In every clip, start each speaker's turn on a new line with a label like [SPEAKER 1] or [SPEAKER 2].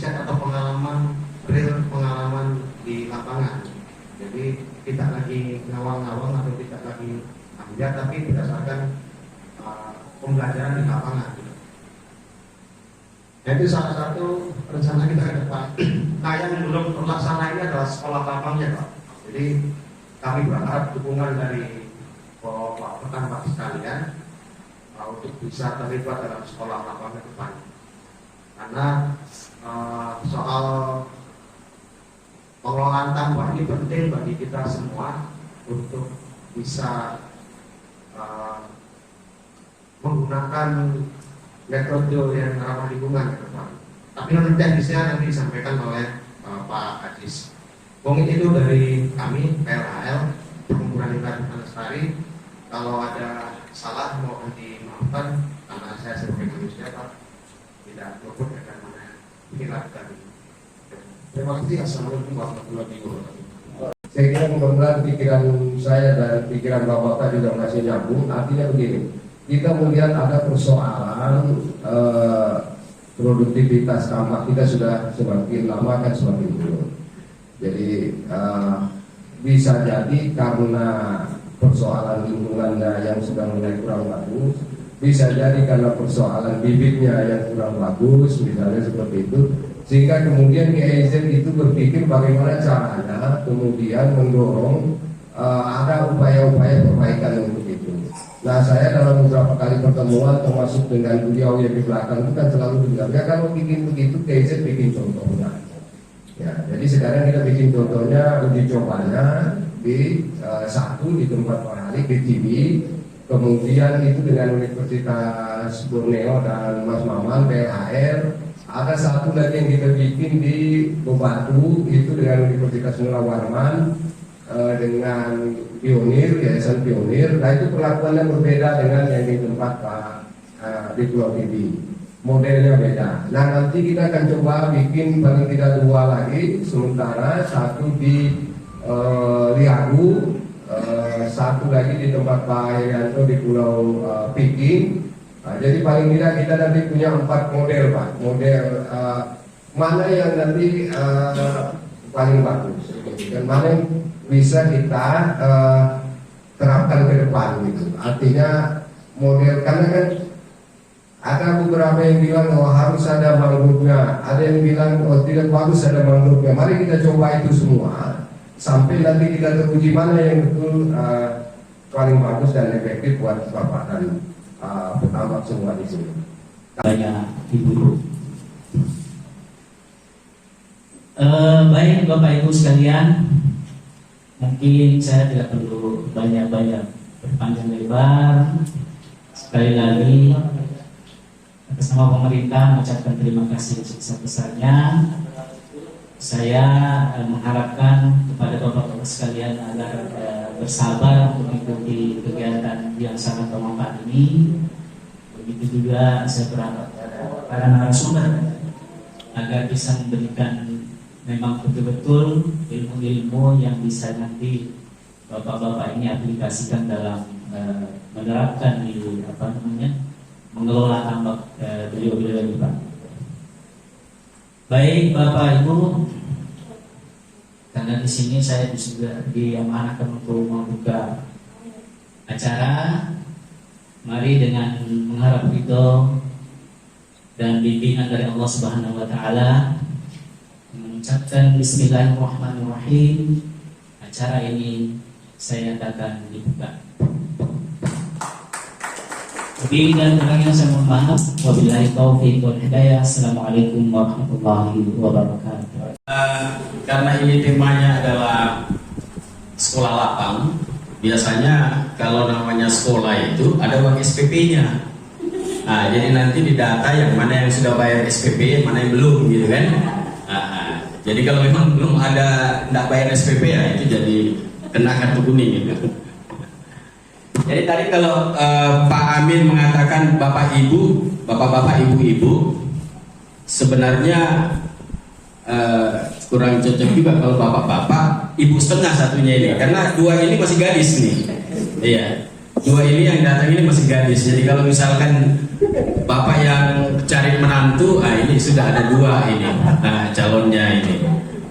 [SPEAKER 1] riset atau pengalaman real, pengalaman di lapangan. Jadi tidak lagi ngawang-ngawang atau tidak lagi ambil, tapi berdasarkan pembelajaran di lapangan. Itu salah satu rencana kita ke depan. Nah, yang belum terlaksana ini adalah sekolah lapangnya, Pak. Jadi kami berharap dukungan dari Bapak rekan-rekan sekalian untuk bisa terlibat dalam sekolah lapang ke depan. Karena soal pengelolaan tambah ini penting bagi kita semua untuk bisa menggunakan metode yang ramah lingkungan ke depan. Tapi nanti teknisnya nanti disampaikan oleh Pak Ajis. Mungkin itu dari kami PLHL Perkumpulan Lingkungan Lestari. Kalau ada salah mohon dimaafkan karena saya sebagai manusia Pak tidak luput akan mana hilaf tadi. Terima kasih. Assalamualaikum warahmatullahi wabarakatuh.
[SPEAKER 2] Saya kira mudah-mudahan pikiran saya dan pikiran Bapak juga masih nyambung. Artinya begini, kita melihat ada persoalan produktivitas tambak kita sudah semakin lama kan semakin turun. Jadi bisa jadi karena persoalan lingkungannya yang sedang mulai kurang bagus, bisa jadi karena persoalan bibitnya yang kurang bagus, misalnya seperti itu, sehingga kemudian GIZ itu berpikir bagaimana caranya kemudian mendorong ada upaya-upaya perbaikan untuk itu. Nah, saya dalam beberapa kali pertemuan termasuk dengan beliau yang di belakang itu kan selalu bilang, ya kalau bikin begitu GIZ bikin contohnya. Ya, jadi sekarang kita bikin contohnya, uji cobanya di satu di tempat Pak Halik di TV, kemudian itu dengan Universitas Borneo dan Mas Maman PLHR, ada satu lagi yang kita bikin di Bebatu itu dengan Universitas Nula Warman dengan Pionir, Yayasan Pionir. Nah itu perlakuannya berbeda dengan yang di tempat Pak di Pulau TV, modelnya beda. Nah nanti kita akan coba bikin paling tidak dua lagi, sementara satu di Liagu, satu lagi di tempat Pak Herianto di Pulau Piking. Nah, jadi paling tidak kita nanti punya 4 model Pak, model mana yang nanti paling bagus dan mana yang bisa kita terapkan ke depan gitu. Artinya model, karena kan ada beberapa yang bilang oh harus ada mangrovenya, ada yang bilang oh tidak bagus ada mangrovenya. Mari kita coba itu semua sampai nanti kita teruji mana yang betul paling bagus dan efektif buat Bapak dan petambak semua di sini.
[SPEAKER 3] Banyak ibu. Baik Bapak Ibu sekalian, mungkin saya tidak perlu banyak-banyak berpanjang lebar. Sekali lagi atas nama pemerintah mengucapkan terima kasih sebesar-besarnya. Saya mengharapkan kepada Bapak-Bapak sekalian agar bersabar untuk mengikuti kegiatan yang sangat bermanfaat ini. Begitu juga saya berharap kepada para narasumber agar bisa memberikan memang betul-betul ilmu-ilmu yang bisa nanti Bapak-Bapak ini aplikasikan dalam menerapkan di mengelola tambak beliau-beliau ini Pak. Baik Bapak Ibu, karena di sini saya juga diamanahkan untuk membuka acara, mari dengan mengharap ridho dan bimbingan dari Allah Subhanahu Wa Taala, mengucapkan Bismillahirrahmanirrahim. Acara ini saya akan dibuka. Lebih dan kurangnya saya mohon maaf. Wabillahi taufiq wal hidayah. Assalamualaikum warahmatullahi wabarakatuh.
[SPEAKER 4] Karena ini temanya adalah sekolah lapang, biasanya kalau namanya sekolah itu ada uang SPP-nya. Nah, jadi nanti di data yang mana yang sudah bayar SPP, mana yang belum, gitu kan? Jadi kalau memang belum ada tidak bayar SPP ya itu jadi kena kartu kuning gitu. Jadi tadi kalau Pak Amin mengatakan bapak ibu, bapak-bapak ibu-ibu, sebenarnya kurang cocok juga kalau bapak-bapak, ibu setengah satunya ini, karena dua ini masih gadis nih. Iya, dua ini yang datang ini masih gadis. Jadi kalau misalkan bapak yang cari menantu, ini sudah ada 2 ini, calonnya ini.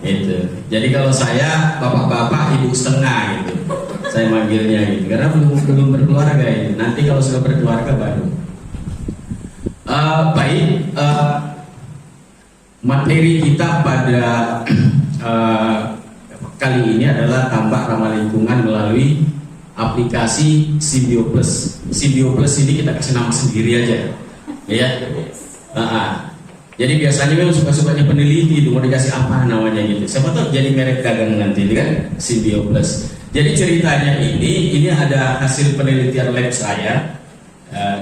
[SPEAKER 4] Itu. Jadi kalau saya bapak-bapak ibu setengah gitu, saya manggilnya gitu, karena belum berkeluarga itu. Nanti kalau sudah berkeluarga baru. Baik, materi kita pada kali ini adalah tambak ramah lingkungan melalui aplikasi Symbioplus. Symbioplus ini kita kasih nama sendiri aja, ya. Jadi biasanya memang suka-sukanya peneliti itu mau dikasih apa namanya gitu. Siapa tahu jadi merek dagang nanti kan, Symbioplus. Jadi ceritanya ini ada hasil penelitian lab saya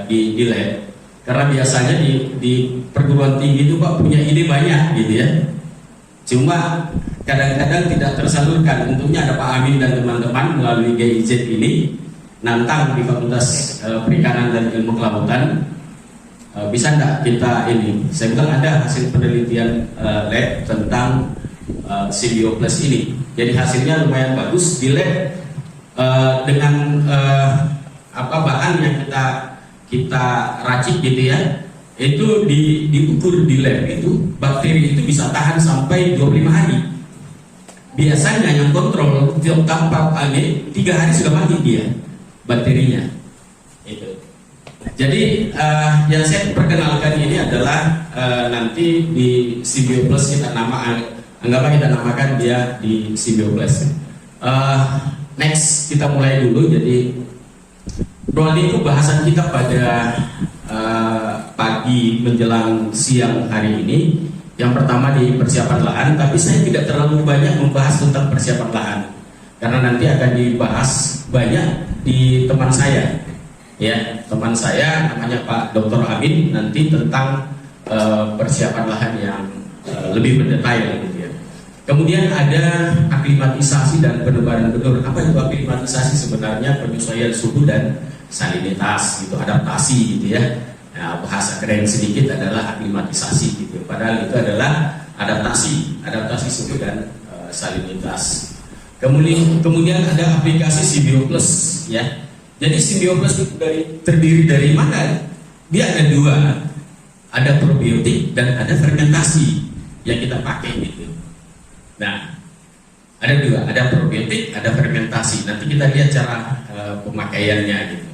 [SPEAKER 4] di lab. Karena biasanya di perguruan tinggi itu Pak punya ide banyak gitu ya. Cuma kadang-kadang tidak tersalurkan. Untungnya ada Pak Amin dan teman-teman melalui GIZ ini nantang di Fakultas Perikanan dan Ilmu Kelautan. Bisa enggak kita ini? Saya bilang ada hasil penelitian lab tentang Symbioplus ini. Jadi hasilnya lumayan bagus di lab dengan bahan yang kita racik gitu ya. Itu diukur di lab itu bakteri itu bisa tahan sampai 25 hari. Biasanya yang kontrol tanpa 3 hari sudah mati dia bakterinya. Itu. Jadi yang saya perkenalkan ini adalah nanti di Symbioplus kita anggaplah kita namakan dia di Symbioplus. Next kita mulai dulu. Jadi ini bahasan kita pada pagi menjelang siang hari ini. Yang pertama di persiapan lahan, tapi saya tidak terlalu banyak membahas tentang persiapan lahan karena nanti akan dibahas banyak di teman saya. Ya, teman saya namanya Pak Dr. Amin nanti tentang persiapan lahan yang lebih mendetail gitu ya. Kemudian ada aklimatisasi dan penebaran benur. Apa itu aklimatisasi? Sebenarnya penyesuaian suhu dan salinitas gitu, adaptasi gitu ya. Nah, bahasa keren sedikit adalah aklimatisasi gitu. Padahal itu adalah adaptasi suhu dan salinitas. Kemudian ada aplikasi Symbioplus ya. Jadi Symbioplus itu terdiri dari mana? Dia ada 2, ada probiotik dan ada fermentasi yang kita pakai gitu. Nah, ada 2, ada probiotik, ada fermentasi. Nanti kita lihat cara pemakaiannya gitu.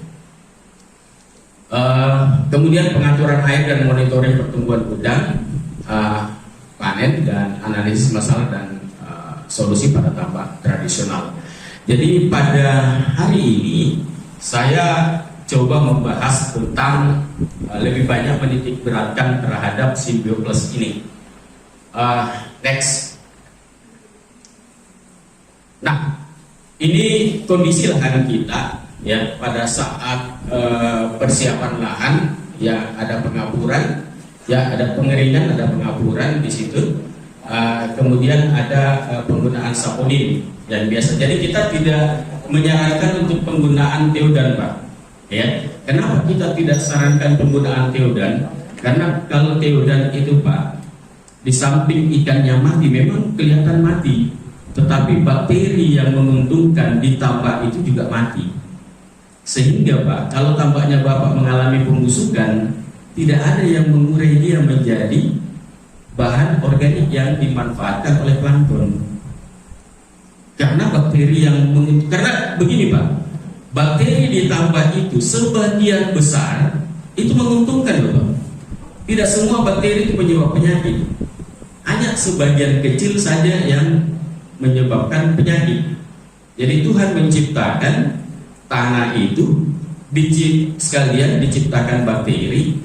[SPEAKER 4] Kemudian pengaturan air dan monitoring pertumbuhan udang, panen dan analisis masalah dan solusi pada tambak tradisional. Jadi pada hari ini saya coba membahas tentang lebih banyak menitik beratkan terhadap Symbioplus ini. Next. Nah, ini kondisi lahan kita ya pada saat persiapan lahan ya, ada pengaburan ya, ada pengeringan, ada pengaburan di situ. Kemudian ada penggunaan saponin yang biasa. Jadi kita tidak menyarankan untuk penggunaan teodan, Pak. Ya, kenapa kita tidak sarankan penggunaan teodan? Karena kalau teodan itu, Pak, di samping ikannya mati, memang kelihatan mati, tetapi bakteri yang menguntungkan di tambak itu juga mati. Sehingga, Pak, kalau tambaknya Bapak mengalami pembusukan, tidak ada yang mengurai dia menjadi bahan organik yang dimanfaatkan oleh plankton. Karena bakteri yang karena begini Pak, bakteri di tambak itu sebagian besar itu menguntungkan loh Pak. Tidak semua bakteri itu menyebabkan penyakit, hanya sebagian kecil saja yang menyebabkan penyakit. Jadi Tuhan menciptakan tanah itu sekalian diciptakan bakteri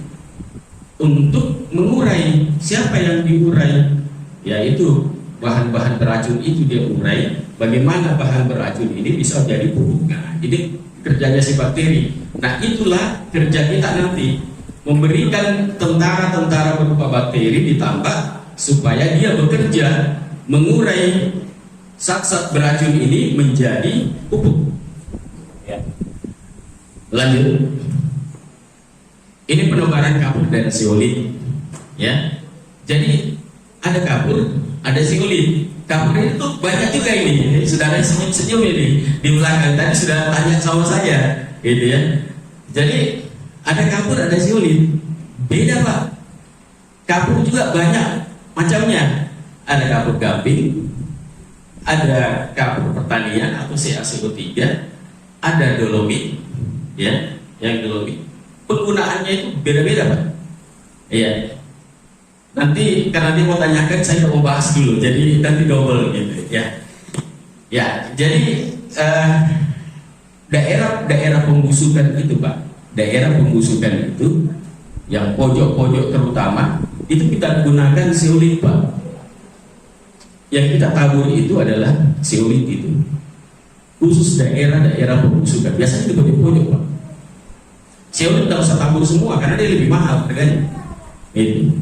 [SPEAKER 4] untuk mengurai. Siapa yang diurai? Yaitu bahan-bahan beracun itu dia urai. Bagaimana bahan beracun ini bisa jadi pupuk? Nah, ini kerjanya si bakteri. Nah, itulah kerja kita nanti, memberikan tentara-tentara berupa bakteri di tambak supaya dia bekerja mengurai zat-zat beracun ini menjadi pupuk. Ya. Lanjut. Ini penebaran kapur dan zeolit. Ya. Jadi ada kapur, ada zeolit. Kapur itu banyak juga ini. Sudah ada senyum-senyum ini di belakang. Tadi sudah tanya sama saya, gitu ya. Jadi ada kapur, ada zeolit. Beda Pak. Kapur juga banyak macamnya. Ada kapur gambing, ada kapur pertanian atau CaCO3, ada dolomit, ya, yang dolomit. Penggunaannya itu beda-beda, Pak. Iya. Nanti karena dia mau tanyakan, saya mau bahas dulu, jadi nanti double gitu, ya. Ya, jadi daerah pembusukan itu, Pak, daerah pembusukan itu yang pojok-pojok terutama itu kita gunakan zeolit, Pak. Yang kita tabur itu adalah zeolit itu, khusus daerah-daerah pembusukan. Biasanya di pojok-pojok, Pak. Zeolit tidak usah tabur semua karena dia lebih mahal harganya. Ini,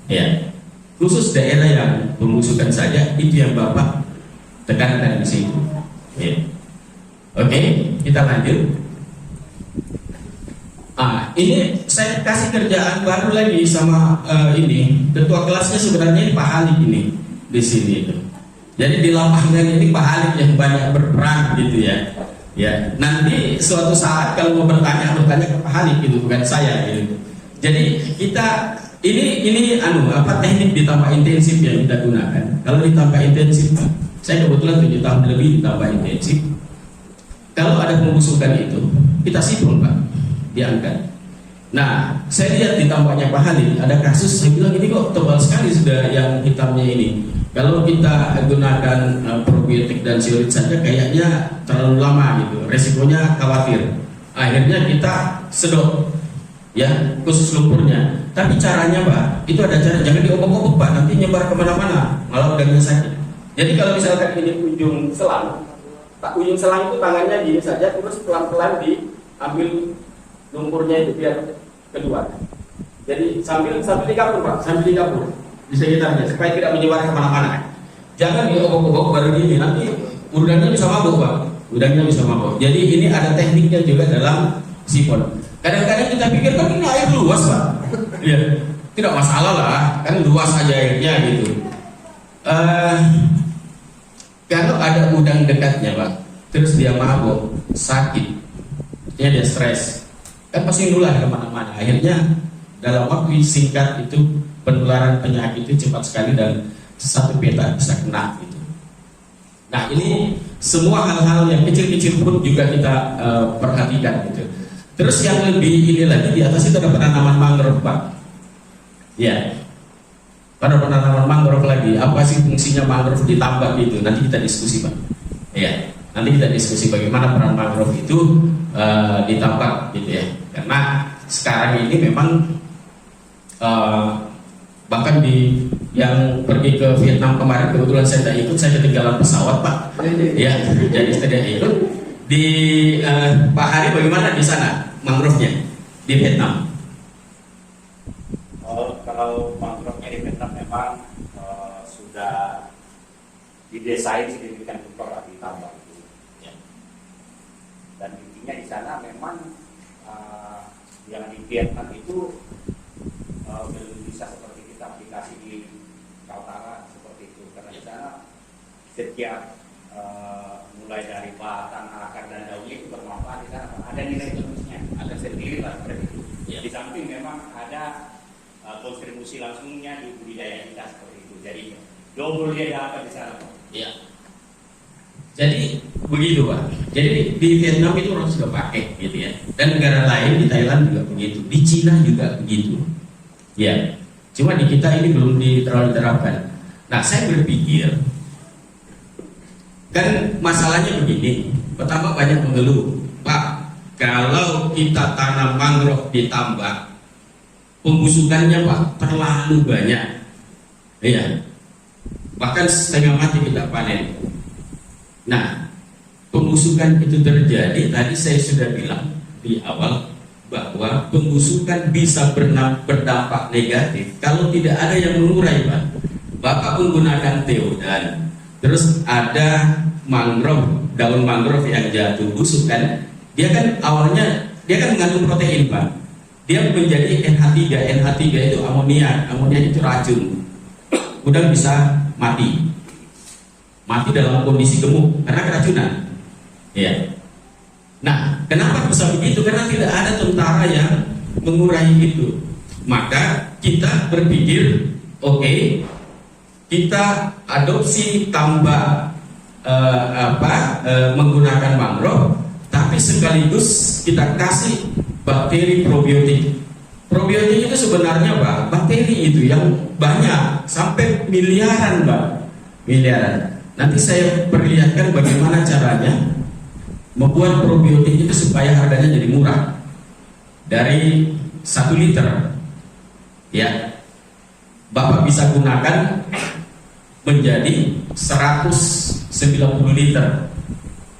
[SPEAKER 4] ya, khusus daerah yang pembusukan saja itu yang Bapak tekankan di situ. Ya. Oke, kita lanjut. Ini saya kasih kerjaan baru lagi sama ini ketua kelasnya, sebenarnya ini Pak Halik ini di sini itu. Jadi di lapangan ini Pak Halik yang banyak berperan gitu ya. Ya, nanti suatu saat kalau mau bertanya ke Pak Halik gitu, bukan saya gitu. Jadi kita ini teknik ditambah intensif yang kita gunakan. Kalau ditambah intensif, saya kebetulan 7 tahun lebih ditambah intensif. Kalau ada pembusukan itu, kita sipul, Pak, diangkat. Nah, saya lihat ditambahnya Pak Halik, ada kasus saya bilang ini kok tebal sekali sudah yang hitamnya ini. Kalau kita gunakan probiotik dan zeolit saja kayaknya terlalu lama gitu, resikonya khawatir. Akhirnya kita sedot, ya, khusus lumpurnya. Tapi caranya, Pak, itu ada cara, jangan diobok-obok, Pak, nanti nyebar kemana-mana, malah udangnya sakit. Jadi kalau misalkan ini ujung selang, ujung selang itu tangannya gini saja, terus pelan-pelan diambil lumpurnya itu biar kedua. Jadi sambil dikapur, Pak, sambil dikapur di sekitarnya supaya tidak menyebar kemana-mana. Jangan diobok-obok baru gini, nanti udangnya bisa mabuk, Pak. Udangnya bisa mabuk. Jadi ini ada tekniknya juga dalam sipon. Kadang-kadang kita pikir kan ini air luas, Pak. Ya, tidak masalah lah, kan luas aja airnya gitu. Kalau ada udang dekatnya, Pak, terus dia mabuk, sakit, artinya dia stres, kan pasti nular kemana-mana. Akhirnya dalam waktu singkat itu penularan penyakit itu cepat sekali dan satu peta bisa kena gitu. Nah, ini semua hal-hal yang kecil-kecil pun juga kita perhatikan gitu. Terus yang lebih ini lagi, di atas itu ada penanaman mangrove, Pak. Ya, pada penanaman mangrove lagi, apa sih fungsinya mangrove ditambah gitu? Nanti kita diskusi, Pak. Ya, nanti kita diskusi bagaimana peran mangrove itu ditambah gitu ya. Karena sekarang ini memang bahkan di yang pergi ke Vietnam kemarin, kebetulan saya tidak ikut, saya ketinggalan pesawat, Pak. Ya, jadi tidak ikut. Di Pak Hari bagaimana di sana mangrove-nya di Vietnam?
[SPEAKER 5] Kalau mangrove-nya di Vietnam memang sudah didesain sedemikian rupa ditambah itu. Ya. Dan intinya di sana memang yang di Vietnam itu belum bisa seperti kita aplikasi di Kaltara seperti itu, karena di sana setiap mulai dari batang, akar dan daunnya itu bermanfaat di sana, ada nilai plusnya, ada sendiri lah seperti itu. Ya. Di samping memang ada kontribusi langsungnya di budidaya kita seperti itu, jadi double dia dapat di sana.
[SPEAKER 4] Ya. Jadi begitu, Pak. Jadi di Vietnam itu orang sudah pakai gitu ya. Dan negara lain di Thailand juga begitu, di Cina juga begitu. Ya. Cuma di kita ini belum terlalu diterapkan. Nah, saya berpikir kan masalahnya begini. Pertama banyak mengeluh, Pak, kalau kita tanam mangrove di tambak, pembusukannya, Pak, terlalu banyak. Iya. Bahkan setengah mati kita panen. Nah, pembusukan itu terjadi, tadi saya sudah bilang di awal bahwa pembusukan bisa berdampak negatif kalau tidak ada yang mengurai, Pak. Bapak menggunakan teodan, terus ada mangrove, daun mangrove yang jatuh busuk kan, dia kan awalnya dia kan mengandung protein, Pak. Dia menjadi NH3, NH3 itu amonia itu racun. Udang bisa mati dalam kondisi gemuk karena keracunan. Ya. Nah, kenapa bisa begitu? Karena tidak ada tentara yang mengurangi itu. maka kita berpikir, oke, kita adopsi tambak menggunakan mangrove, tapi sekaligus kita kasih bakteri probiotik. Probiotik itu sebenarnya Pak, bakteri itu yang banyak sampai miliaran Pak, miliaran. Nanti saya perlihatkan bagaimana caranya membuat probiotik itu supaya harganya jadi murah. Dari 1 liter, ya, Bapak bisa gunakan menjadi 190 liter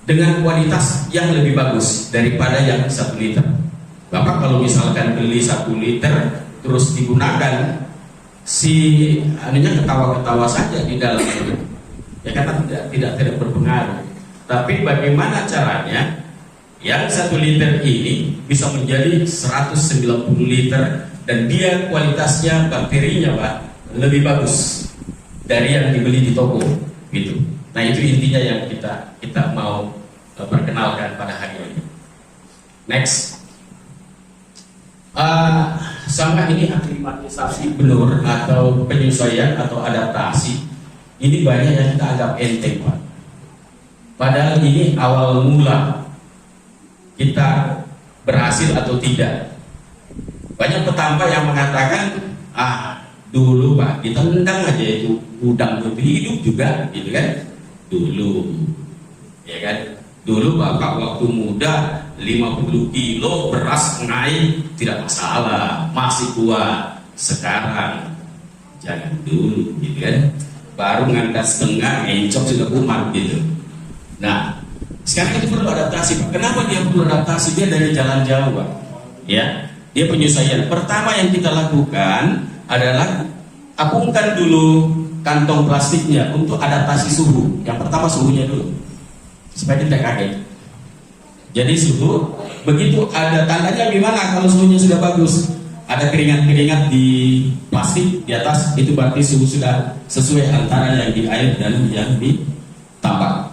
[SPEAKER 4] dengan kualitas yang lebih bagus daripada yang 1 liter. Bapak kalau misalkan beli 1 liter terus digunakan, si anunya ketawa-ketawa saja di dalam itu, ya karena tidak berpengaruh. Tapi bagaimana caranya yang 1 liter ini bisa menjadi 190 liter dan dia kualitasnya bakterinya Pak lebih bagus dari yang dibeli di toko gitu. Nah itu intinya yang kita mau perkenalkan pada hari ini. Next. Sama ini aklimatisasi benur atau penyesuaian atau adaptasi ini banyak yang kita anggap enteng Pak. Padahal ini awal mula kita berhasil atau tidak. Banyak petambak yang mengatakan, dulu Pak ditendang aja itu udang itu hidup juga, gitu kan? Dulu, ya kan? Dulu Bapak waktu muda 50 kilo beras naik tidak masalah, masih kuat. Sekarang jangan dulu, gitu kan? Baru ngangkat setengah, encok sudah kumat gitu. Nah, sekarang itu perlu adaptasi Pak. Kenapa dia perlu adaptasi? Dia dari jalan jauh Pak, ya. Dia penyesuaian. Pertama yang kita lakukan adalah apungkan dulu kantong plastiknya untuk adaptasi suhu. Yang pertama suhunya dulu, supaya tidak kaget. Jadi suhu, begitu ada tandanya gimana kalau suhunya sudah bagus, ada keringat-keringat di plastik di atas, itu berarti suhu sudah sesuai antara yang di air dan yang di tambak.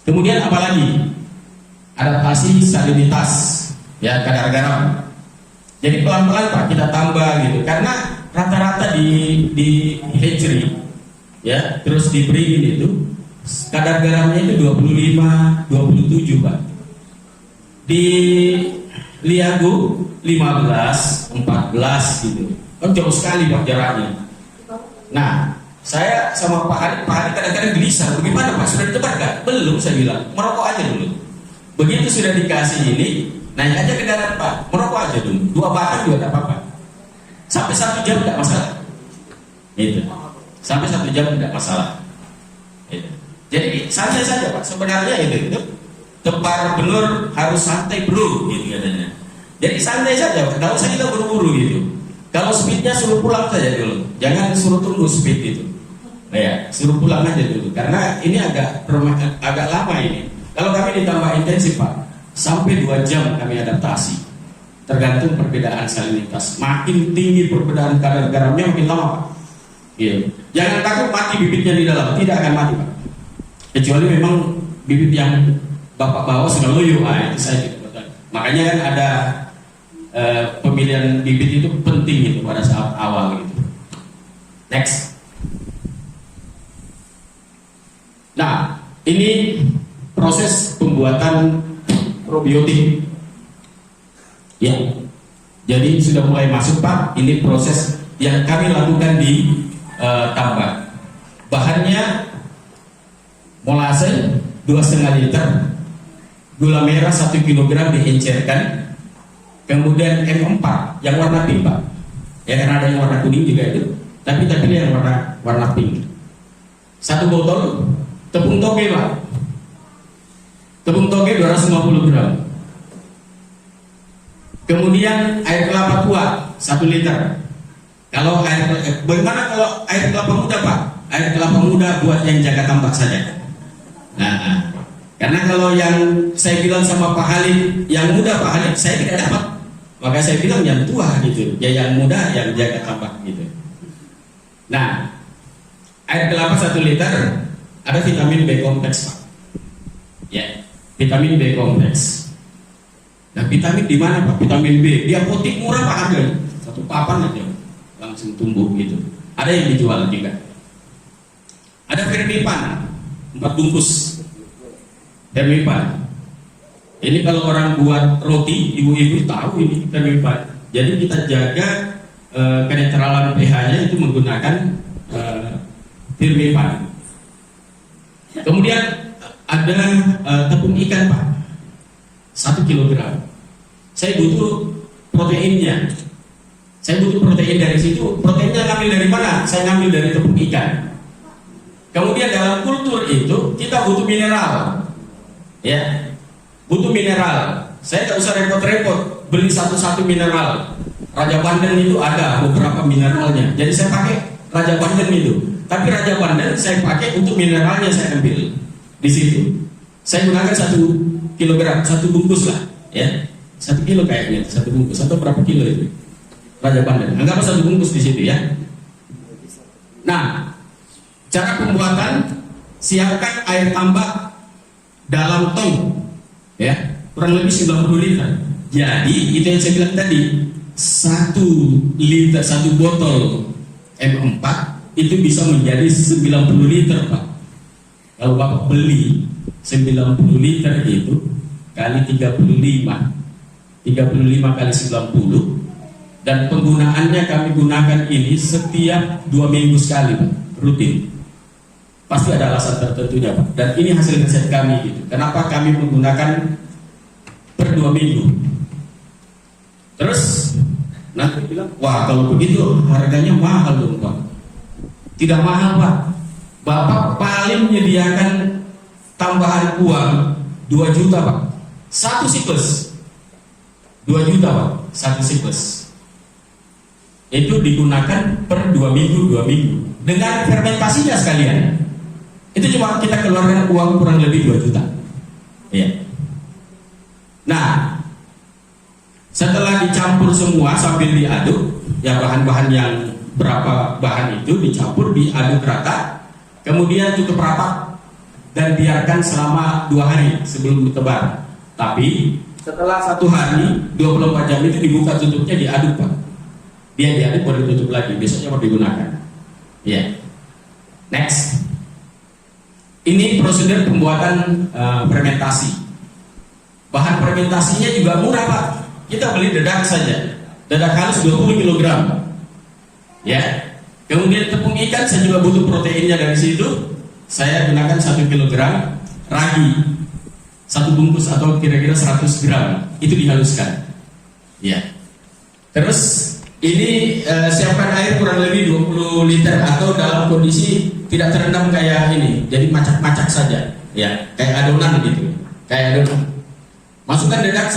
[SPEAKER 4] Kemudian apalagi? Adaptasi salinitas, ya, kadar garam. Jadi pelan-pelan Pak kita tambah gitu, karena rata-rata di hatchery, ya, terus di breeding itu kadar garamnya itu 25, 27 Pak. Di Liago 15, 14 gitu. Kan jauh sekali Pak jaraknya. Nah, saya sama Pak Hari kadang-kadang gelisah, bagaimana Pak, sudah ditebar gak? Belum, saya bilang, merokok aja dulu. Begitu sudah dikasih ini, naik aja ke darat Pak, merokok aja dulu, 2 batang juga tidak apa-apa. Sampai 1 jam tidak masalah. Itu. Sampai 1 jam tidak masalah. Itu. Jadi santai saja Pak, sebenarnya itu tepar benur harus santai bro, gitu katanya. Jadi santai saja Pak, tidak usah kita buru-buru gitu. Kalau speednya suruh pulang saja dulu, jangan suruh tunggu speed itu. Nah ya, suruh pulang aja dulu, karena ini agak lama ini. Kalau kami ditambah intensif Pak, sampai 2 jam kami adaptasi. Tergantung perbedaan salinitas. Makin tinggi perbedaan kadar garamnya makin lama Pak. Iya. Jangan takut mati bibitnya di dalam, tidak akan mati Pak. Kecuali memang bibit yang Bapak bawa sudah loyo, itu saya tidak betul. Makanya kan ada pemilihan bibit itu penting gitu pada saat awal gitu. Next. Nah, ini proses pembuatan probiotik. Ya. Jadi sudah mulai masuk Pak, ini proses yang kami lakukan di tambak. Bahannya molase 2,5 liter, gula merah 1 kg diencerkan, kemudian M4 yang warna pink Pak, ya, karena ada yang warna kuning juga itu, tapi yang warna pink. 1 botol tepung toge Pak, tepung toge 250 gram, kemudian air kelapa tua 1 liter. Kalau bagaimana kalau air kelapa muda Pak? Air kelapa muda buat yang jaga tambak saja. Nah, karena kalau yang saya bilang sama Pak Halim, yang muda Pak Halim, saya tidak dapat. Maka saya bilang yang tua gitu, ya yang muda yang jaga tambak gitu. Nah, air kelapa 1 liter, ada vitamin B kompleks Pak. Ya, vitamin B kompleks. Nah, vitamin di mana Pak? Vitamin B, di apotek murah Pak, harga 1 satu papan aja langsung tumbuh gitu. Ada yang dijual juga. Ada vermipan 4 bungkus vermipan. Ini kalau orang buat roti, ibu-ibu tahu ini vermipan. Jadi kita jaga kenetralan pH-nya itu menggunakan vermipan. Kemudian ada tepung ikan Pak, 1 kilogram. Saya butuh proteinnya. Saya butuh protein dari situ. Proteinnya ngambil dari mana? Saya ngambil dari tepung ikan. Kemudian dalam kultur itu kita butuh mineral, ya, butuh mineral. Saya nggak usah repot-repot beli satu-satu mineral. Raja Banten itu ada beberapa mineralnya. Jadi saya pakai Raja Banten itu. Tapi Raja Banten saya pakai untuk mineralnya saya ambil di situ. Saya gunakan 1 kilogram, 1 bungkus lah, ya, 1 kilo kayaknya, 1 bungkus atau berapa kilo itu? Raja Banten. Anggap 1 bungkus di situ ya. Nah, cara pembuatan, siapkan air tambak dalam tong, ya, kurang lebih 90 liter. Jadi itu yang saya bilang tadi, 1 liter, 1 botol M4 itu bisa menjadi 90 liter Pak. Kalau Bapak beli 90 liter itu kali 35 kali 90, dan penggunaannya kami gunakan ini setiap 2 minggu sekali Pak, rutin. Pasti ada alasan tertentunya Pak. Dan ini hasil riset kami gitu. Kenapa kami menggunakan per 2 minggu? Terus nanti bilang, wah kalau begitu harganya mahal dong Pak. Tidak mahal Pak. Bapak paling menyediakan tambahan uang 2 juta Pak. 1 siklus 2 juta Pak, 1 siklus. Itu digunakan per 2 minggu dengan fermentasinya sekalian. Itu cuma kita keluarkan uang kurang lebih 2 juta. Ya. Nah, setelah dicampur semua sambil diaduk, ya bahan-bahan yang berapa bahan itu dicampur, diaduk rata, kemudian tutup rapat dan biarkan selama 2 hari sebelum ditebar. Tapi setelah 1 hari 24 jam itu dibuka tutupnya, diaduk Pak. Dia diaduk baru ditutup lagi, besoknya baru digunakan. Ya. Next. Ini prosedur pembuatan fermentasi. Bahan fermentasinya juga murah Pak. Kita beli dedak saja. Dedak halus 20 kg. Ya. Kemudian tepung ikan saya juga butuh proteinnya dari situ. Saya gunakan 1 kg ragi. 1 bungkus atau kira-kira 100 gram. Itu dihaluskan. Ya. Terus ini siapkan air kurang lebih 20 liter atau dalam kondisi tidak terendam kayak ini, jadi macak-macak saja, ya, kayak adonan gitu, kayak adonan. Masukkan dedak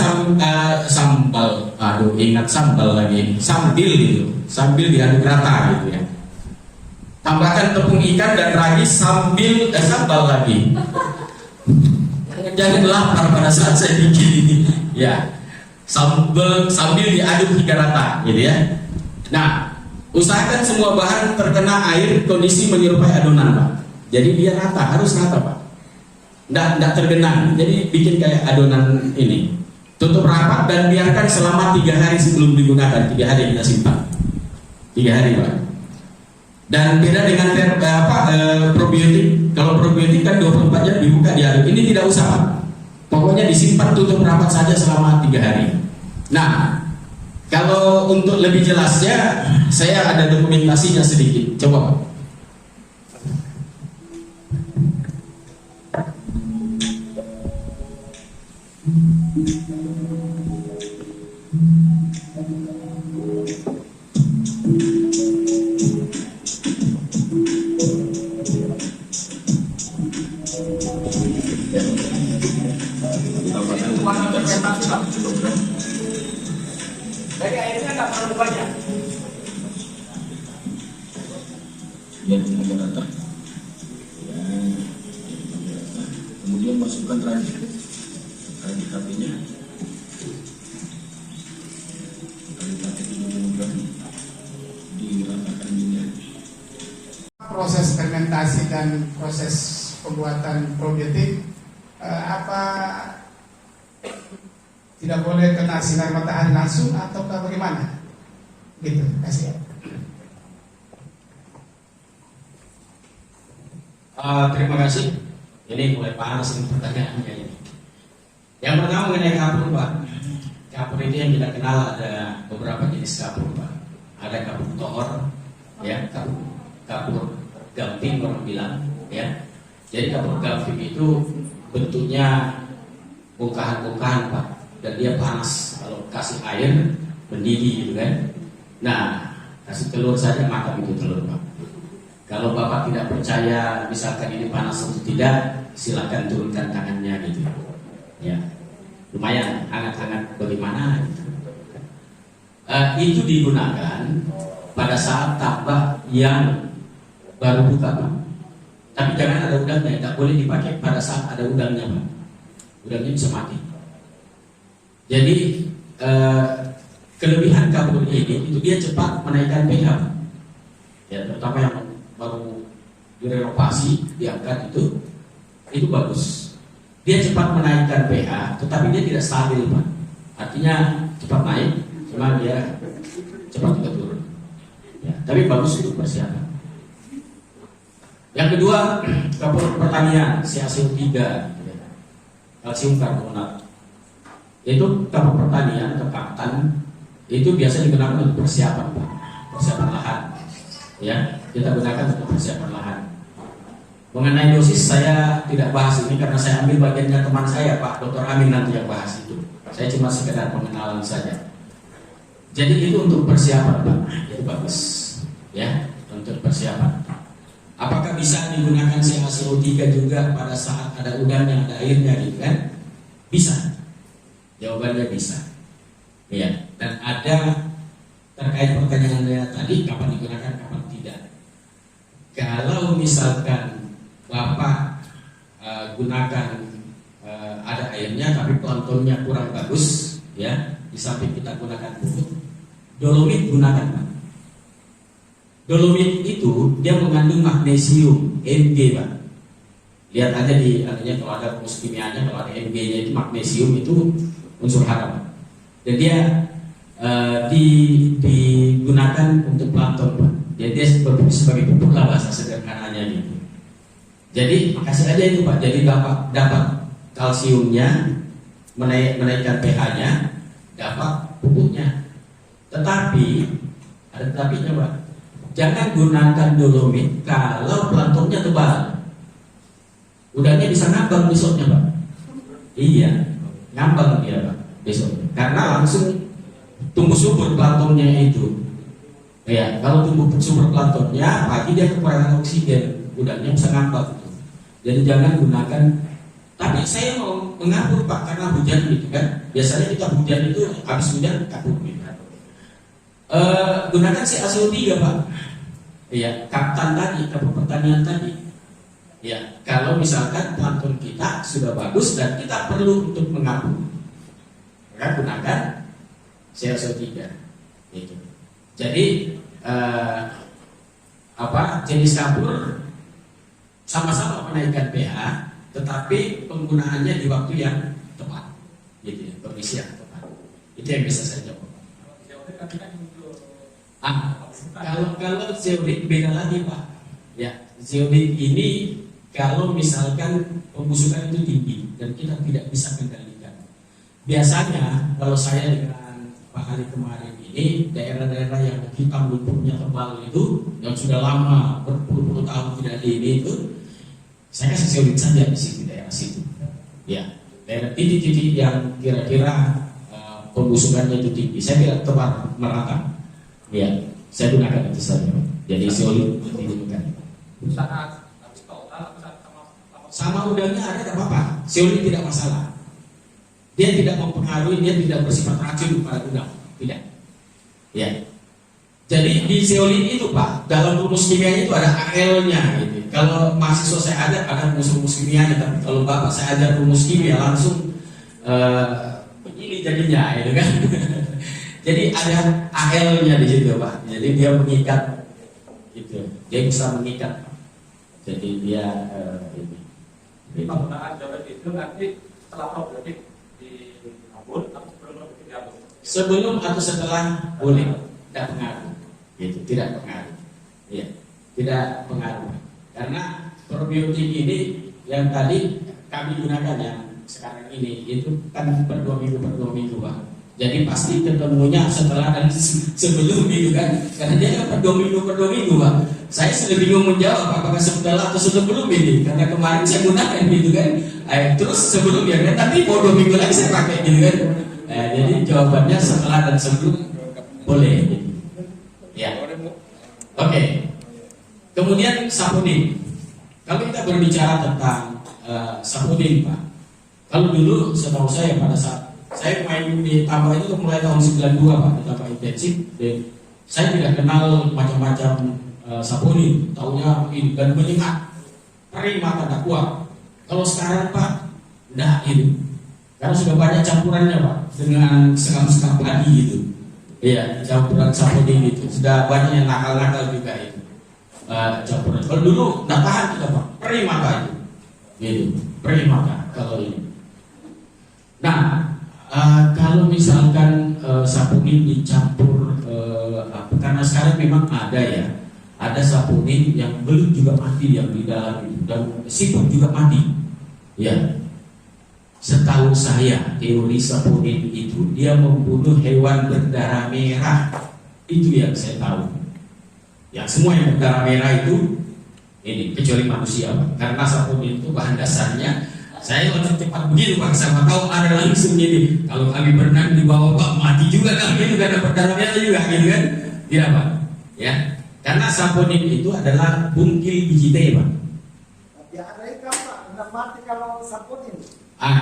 [SPEAKER 4] sambal, aduh ingat sambal lagi, sambil gitu, sambil diaduk rata gitu ya. Tambahkan tepung ikan dan ragi sambil sambal lagi. Jangan lapar pada saat saya bikin ini, ya. Sambil diaduk hingga rata, gitu ya. Nah, usahakan semua bahan terkena air kondisi menyerupai adonan Pak. Jadi dia rata, harus rata Pak. Nggak tergenang. Jadi bikin kayak adonan ini. Tutup rapat dan biarkan selama 3 hari sebelum digunakan. 3 hari kita simpan. 3 hari Pak. Dan beda dengan probiotik. Kalau probiotik kan 24 jam dibuka diaduk. Ini tidak usah Pak. Pokoknya disimpan tutup rapat saja selama 3 hari. Nah, kalau untuk lebih jelasnya, saya ada dokumentasinya sedikit. Coba Pak. Jadi airnya nggak terlalu banyak.
[SPEAKER 6] Biar agak rata. Ya, kemudian masukkan ragi apinya. Ragi api itu kemudian diratakan juga.
[SPEAKER 7] Proses fermentasi dan proses pembuatan probiotik apa tidak boleh kena sinar matahari langsung atau bagaimana? Gitu, kasih ya.
[SPEAKER 4] Terima kasih. Ini mulai panas ini pertanyaannya ini. Yang pertama mengenai kapur, Pak. Kapur ini yang kita kenal ada beberapa jenis kapur, Pak. Ada kapur tohor, ya, kapur gamping orang bilang, ya. Jadi kapur gamping itu bentuknya bongkahan-bongkahan, Pak, dan dia panas. Kalau kasih air mendidih gitu kan. Nah, kasih telur saja makan itu telur, Pak. Kalau Bapak tidak percaya misalkan ini panas atau tidak, silakan turunkan tangannya gitu. Ya, lumayan hangat-hangat bagaimana gitu. Itu digunakan pada saat tambak yang baru buka, Pak. Tapi jangan ada udangnya, tidak boleh dipakai pada saat ada udangnya, Pak. Udangnya bisa mati. Jadi kelebihan kapur ini itu dia cepat menaikkan pH, Pak. Ya, terutama yang baru direnovasi, diangkat itu bagus. Dia cepat menaikkan pH, tetapi dia tidak stabil, Pak. Artinya cepat naik, cuma dia cepat juga turun. Ya, tapi bagus untuk persiapan. Yang kedua, kapur pertanian CaCO3, kalsium karbonat. Itu kapur pertanian kekatan itu biasa digunakan untuk persiapan, Pak. Persiapan lahan. Ya, kita gunakan untuk persiapan lahan. Mengenai dosis saya tidak bahas ini karena saya ambil bagiannya teman saya, Pak Dr. Amin nanti yang bahas itu. Saya cuma sekedar pengenalan saja. Jadi itu untuk persiapan, Pak. Itu bagus. Ya, untuk persiapan. Apakah bisa digunakan CaCO3 juga pada saat ada udangnya, ada airnya gitu kan? Bisa. Jawabannya bisa. Ya, dan ada terkait pertanyaannya tadi kapan digunakan, kapan tidak. Kalau misalkan Bapak gunakan ada airnya tapi planktonnya kurang bagus, ya, di samping kita gunakan pupuk, dolomit gunakan, Pak. Dolomit itu dia mengandung magnesium, Mg, Pak. Lihat aja di artinya kalau ada rumus kimianya, kalau ada Mg-nya itu magnesium itu unsur hara, Pak. Dan dia digunakan untuk plankton, Pak. Jadi dia berfungsi sebagai pupuk lah bahasa sederhananya gitu. Jadi kasih aja itu, Pak. Jadi dapat kalsiumnya, menaikkan pH-nya, dapat pupuknya. Tetapi ada tetapinya, Pak. Jangan gunakan dolomit kalau planktonnya tebal. Udangnya bisa ngambang besoknya, Pak. Iya, ngambang dia, Pak, besok. Karena langsung tumbuh subur planktonnya itu. Ya, kalau tumbuh subur planktonnya, pagi dia kekurangan oksigen, udangnya bisa ngambang. Jadi jangan gunakan. Tapi saya mau mengapur, Pak, karena hujan gitu kan. Biasanya kita hujan itu habis hujan kapur gitu. Gunakan CaCO3, Pak. Ya, kaptan tadi, kapur pertanian tadi. Ya, kalau misalkan plankton kita sudah bagus dan kita perlu untuk mengapur, maka gunakan CaCO3. Gitu. Jadi jenis kapur sama-sama menaikkan pH, tetapi penggunaannya di waktu yang tepat, gitu ya, kondisi yang tepat. Itu yang bisa saya jawab. Kalau zeolit beda lagi, Pak. Ya, zeolit ini kalau misalkan pembusukan itu tinggi dan kita tidak bisa kendalikan. Biasanya kalau saya dengan Pak Hari kemarin ini daerah-daerah yang hitam lumpurnya tebal itu yang sudah lama berpuluh-puluh tahun tidak ada ini itu, saya kasih zeolit saja di situ, daerah situ. Ya, daerah titik-titik yang kira-kira pembusukannya itu tinggi, saya tidak tebar merata. Ya, saya gunakan itu saja. Jadi zeolit digunakan. Sama udangnya ada tidak apa-apa. Zeolit tidak masalah. Dia tidak mempengaruhi, dia tidak bersifat racun pada udang, tidak. Ya. Jadi di zeolit itu, Pak, dalam rumus kimianya itu ada AL-nya gitu. Kalau mahasiswa saya ada rumus kimianya, tapi kalau Bapak saya ajar rumus kimia langsung begini jadinya, gitu kan. Jadi ada AL-nya di situ, Pak. Jadi dia mengikat, gitu. Dia bisa mengikat. Jadi dia ini.
[SPEAKER 5] Penggunaan zeolit itu nanti setelah probiotik di abon atau sebelum probiotik di abon?
[SPEAKER 4] Sebelum atau setelah boleh. tidak pengaruh, gitu, tidak pengaruh, ya, tidak pengaruh. Karena probiotik ini yang tadi kami gunakan yang sekarang ini itu kan per 2 minggu Pak. Jadi pasti ketemunya setelah dan sebelum gitu kan, karena dia kan per 2 minggu Pak. Saya sudah bingung menjawab apakah setelah atau sebelum ini, karena kemarin saya gunakan gitu kan, terus sebelum ya kan, tapi mau 2 minggu lagi saya pakai gitu kan. Jadi jawabannya setelah dan sebelum boleh. Gitu. Ya. Oke. Kemudian saponin. Kalau kita berbicara tentang saponin Pak, kalau dulu setahu saya pada saat saya main di tambah itu mulai tahun 92 Pak, di tambah intensif. Saya tidak kenal macam-macam saponin, taunya ini dan menyengat, perih mata tak kuat. Kalau sekarang Pak, enggak ini, karena sudah banyak campurannya Pak, dengan sekam-sekam padi gitu. Iya, campuran saponin itu sudah banyak yang nakal-nakal juga itu campuran. Kalau dulu enggak tahan kita Pak, perih mata itu, gitu, perih mata kalau ini. Nah, kalau misalkan saponin dicampur karena sekarang memang ada saponin yang belut juga mati yang di dalam itu dan siput juga mati. Ya, setahu saya teori saponin itu dia membunuh hewan berdarah merah, itu yang saya tahu. Yang semua yang berdarah merah itu ini kecuali manusia, karena saponin itu bahan dasarnya. Saya waktu cepat begitu Pak, sama tahu ada langsung ini. Kalau kami berenang di bawah Pak, mati juga kami itu karena berdarah merah juga gitu kan? Tidak Pak, ya. Karena saponin itu adalah bungkil biji teh Pak.
[SPEAKER 8] Ya ada ikan Pak, tidak mati kalau saponin.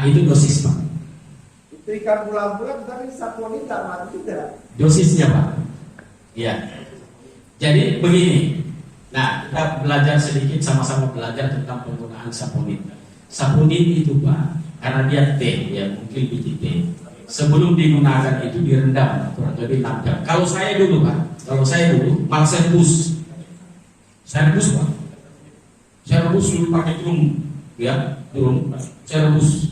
[SPEAKER 4] Itu dosis Pak.
[SPEAKER 8] Itu ikan bulan-bulan tapi saponin tidak mati juga.
[SPEAKER 4] Dosisnya Pak. Ya. Jadi begini. Nah, kita belajar sedikit sama-sama belajar tentang penggunaan saponin. Saponin itu Pak, karena dia teh, ya mungkin biji teh. Sebelum digunakan itu direndam kurang lebih 6 jam. Kalau saya dulu Pak, malah saya rebus. Saya rebus Pak. Saya rebus dulu pakai drum, ya, drum. Saya rebus.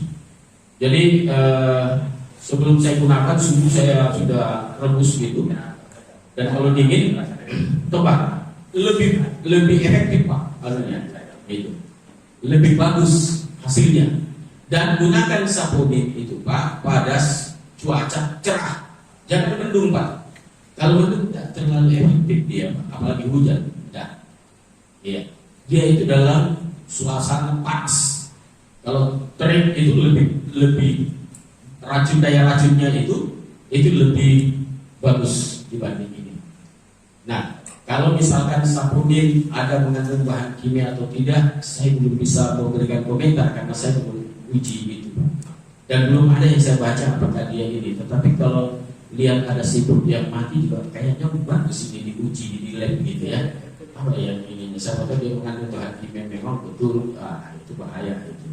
[SPEAKER 4] Jadi sebelum saya gunakan suhu saya sudah rebus gitu. Dan kalau dingin, coba lebih efektif Pak, artinya itu. Lebih bagus hasilnya. Dan gunakan saponin itu Pak pada cuaca cerah, jangan mendung Pak. Kalau mendung tidak terlalu efektif dia Pak, apalagi hujan. Tidak. Iya. Dia itu dalam suasana panas. Kalau terik itu lebih daya racunnya itu lebih bagus dibanding ini. Nah, kalau misalkan saponin ada mengandung bahan kimia atau tidak, saya belum bisa memberikan komentar karena saya belum uji itu. Dan belum ada yang saya baca apakah dia ini. Tetapi kalau lihat ada siput yang mati juga kayaknya bagus ini diuji di lab gitu ya. Apa yang ini? Siapa tahu dia mengandung bahan kimia memang betul, itu bahaya itu.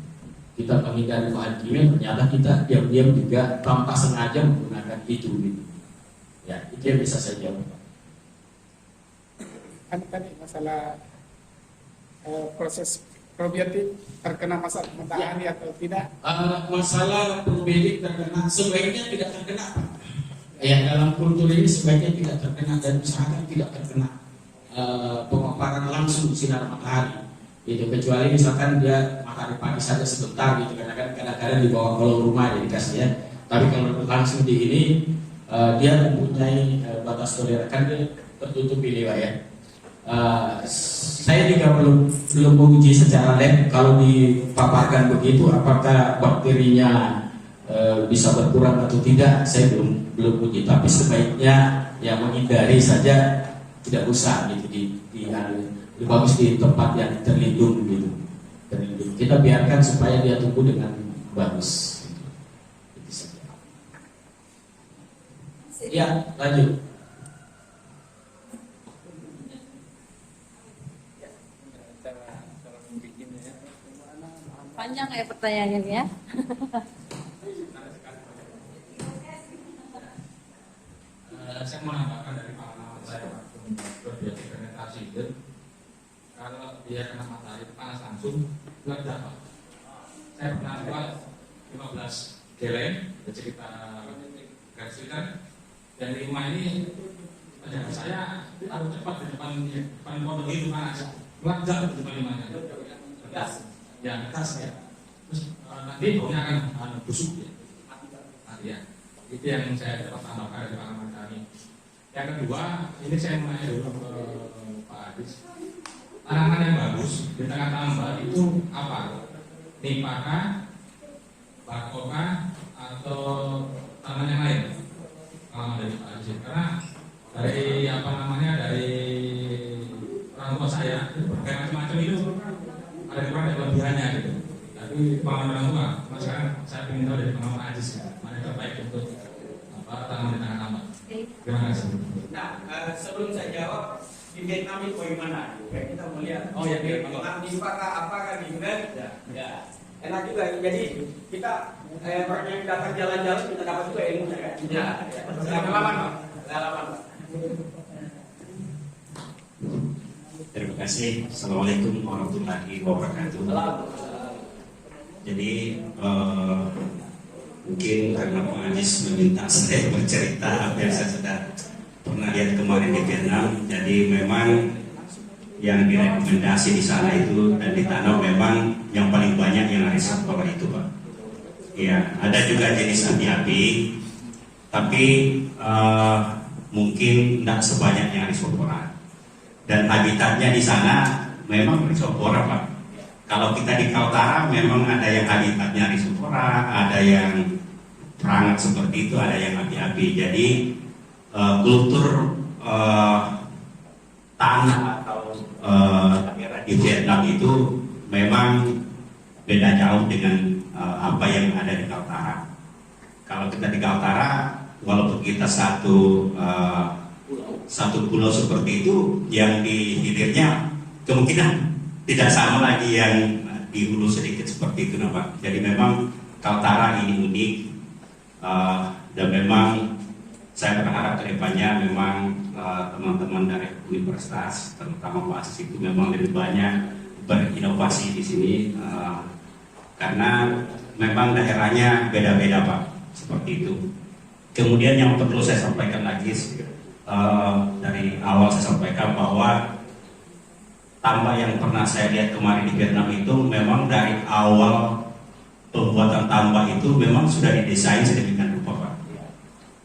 [SPEAKER 4] Kita menghindari bahan kimia, ternyata kita diam-diam juga tanpa sengaja menggunakan itu gitu. Ya, itu yang bisa saya jawab.
[SPEAKER 7] Kan tadi masalah proses probiotik terkena masalah matahari atau tidak?
[SPEAKER 4] Masalah probiotik terkena sebaiknya tidak terkena Pak. Ya, dalam kultur ini sebaiknya tidak terkena dan usahakan tidak terkena pemaparan langsung sinar matahari. Itu kecuali misalkan dia matahari pagi saja sebentar gitu, karena kan kadang-kadang di bawah kolong rumah jadi dikasih ya. Tapi kalau langsung di ini dia mempunyai batas toleransi, kan dia tertutup ini Pak ya. Saya juga belum menguji secara lab kalau dipaparkan begitu apakah bakterinya bisa berkurang atau tidak, saya belum uji. Tapi sebaiknya ya menghindari saja, tidak usah gitu lebih bagus di tempat yang terlindung gitu. Terlindung. Kita biarkan supaya dia tumbuh dengan bagus. Itu saja. Ya, lanjut.
[SPEAKER 9] Panjang ya pertanyaannya ya.
[SPEAKER 10] Saya menambahkan dari pengalaman saya waktu berbeda fermentasi itu, kalau dia kena matahari panas langsung meledak Pak. Saya pernah buat 15 geleng sekitar garis liter, dan di rumah ini Saya harus cepat di depan pondok itu panas, melajak di depan limanya. Ya, gas ya. Terus nanti baunya akan busuk ya. Ya. Itu yang saya dapat tambahkan dari pengalaman kami. Yang kedua, ini saya mau nanya dulu ke Pak Adis. Tanaman yang bagus di tengah tambak itu apa? Nipaka, bakoka, atau tanaman yang lain? Pengalaman dari Pak Adis. Karena dari dari orang tua saya, berbagai macam-macam itu ada kurang dan kelebihannya gitu. Tapi pengalaman orang tua, mas sekarang saya ingin tahu dari pengalaman Adis ya, mana yang terbaik untuk tanaman di tengah tambak. Terima kasih.
[SPEAKER 5] Nah, sebelum saya jawab, di Vietnam itu bagaimana? Kita melihat.
[SPEAKER 10] Oh ya,
[SPEAKER 5] Vietnam di apakah gitu kan? Ya. Enak juga. Jadi kita orang yang datang jalan-jalan kita dapat juga ilmunya kan? Ya. Pengalaman, Pak.
[SPEAKER 9] Terima kasih. Assalamualaikum warahmatullahi wabarakatuh. Jadi mungkin karena Pak Ajis meminta saya bercerita apa yang saya sudah pernah lihat kemarin di Vietnam. Jadi memang yang direkomendasi di sana itu dan ditanam memang yang paling banyak yang risopora itu, Pak. Ya, ada juga jenis api-api, tapi mungkin tidak sebanyak yang risopora. Dan habitatnya di sana memang risopora, Pak. Kalau kita di Kaltara memang ada yang habitatnya risopora, ada yang perangat seperti itu, ada yang api-api. Jadi kultur tanah atau daerah di Vietnam itu memang beda jauh dengan apa yang ada di Kaltara. Kalau kita di Kaltara, walaupun kita satu pulau seperti itu, yang di hilirnya kemungkinan tidak sama lagi yang di hulu sedikit seperti itu, Pak. Jadi memang Kaltara ini unik, dan memang saya berharap kedepannya memang teman-teman dari universitas, terutama Pak Asis itu memang lebih banyak berinovasi di sini, karena memang daerahnya beda-beda, Pak, seperti itu. Kemudian yang perlu saya sampaikan lagi, dari awal saya sampaikan bahwa tambak yang pernah saya lihat kemarin di Vietnam itu memang dari awal pembuatan tambak itu memang sudah didesain sedemikian rupa, Pak.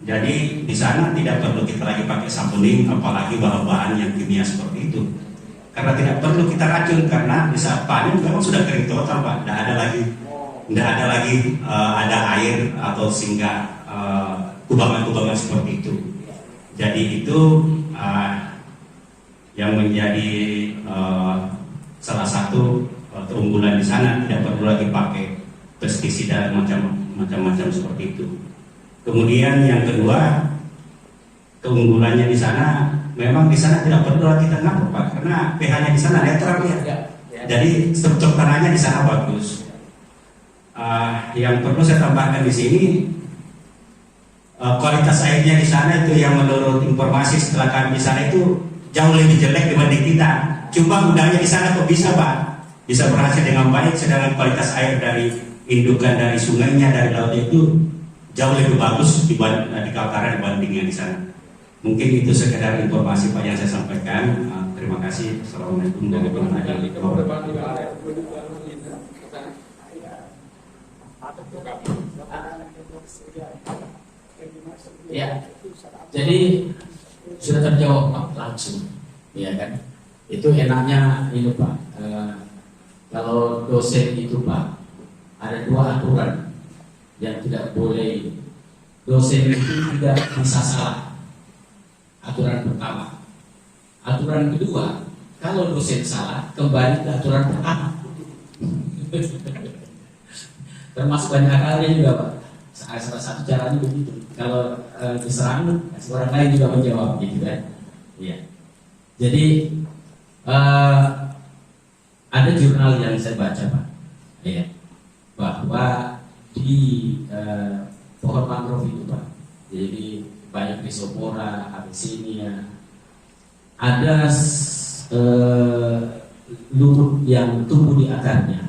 [SPEAKER 9] Jadi di sana tidak perlu kita lagi pakai sampling, apalagi bahan-bahan yang kimia seperti itu. Karena tidak perlu kita racun, karena di saat panen memang sudah kering total, Pak. Tidak ada lagi ada air atau singgah kubangan-kubangan seperti itu. Jadi itu yang menjadi salah satu keunggulan di sana, tidak perlu lagi pakai pestisida macam-macam seperti itu. Kemudian yang kedua, keunggulannya di sana, memang di sana tidak perlu lagi tanam, Pak, karena pH-nya di sana netral ya. Jadi struktur tanahnya di sana bagus. Yang perlu saya tambahkan di sini, kualitas airnya di sana itu yang menurut informasi setelah kami di sana itu jauh lebih jelek dibanding kita. Cuma udangnya di sana kok bisa, Pak, bisa berhasil dengan baik, sedangkan kualitas air dari indukan dari sungainya, dari lautnya itu jauh lebih bagus di Kaltara dibanding yang di sana. Mungkin itu sekedar informasi, Pak, yang saya sampaikan. Terima kasih. Assalamualaikum warahmatullahi wabarakatuh.
[SPEAKER 3] Ya, jadi sudah terjawab, Pak, langsung, ya kan? Itu enaknya ini, Pak. Kalau dosen itu, Pak, ada dua aturan yang tidak boleh dosen itu tidak bisa salah. Aturan pertama. Aturan kedua, kalau dosen salah, kembali ke aturan pertama. Termasuk banyak halnya juga, Pak. Salah satu caranya begitu. Kalau diserang, orang lain juga menjawab, gitu kan? Iya. Jadi ada jurnal yang saya baca, Pak, ya, bahwa di pohon mangrove itu, Pak, jadi banyak Rhizopora, Abyssinia, ada lumut yang tumbuh di akarnya,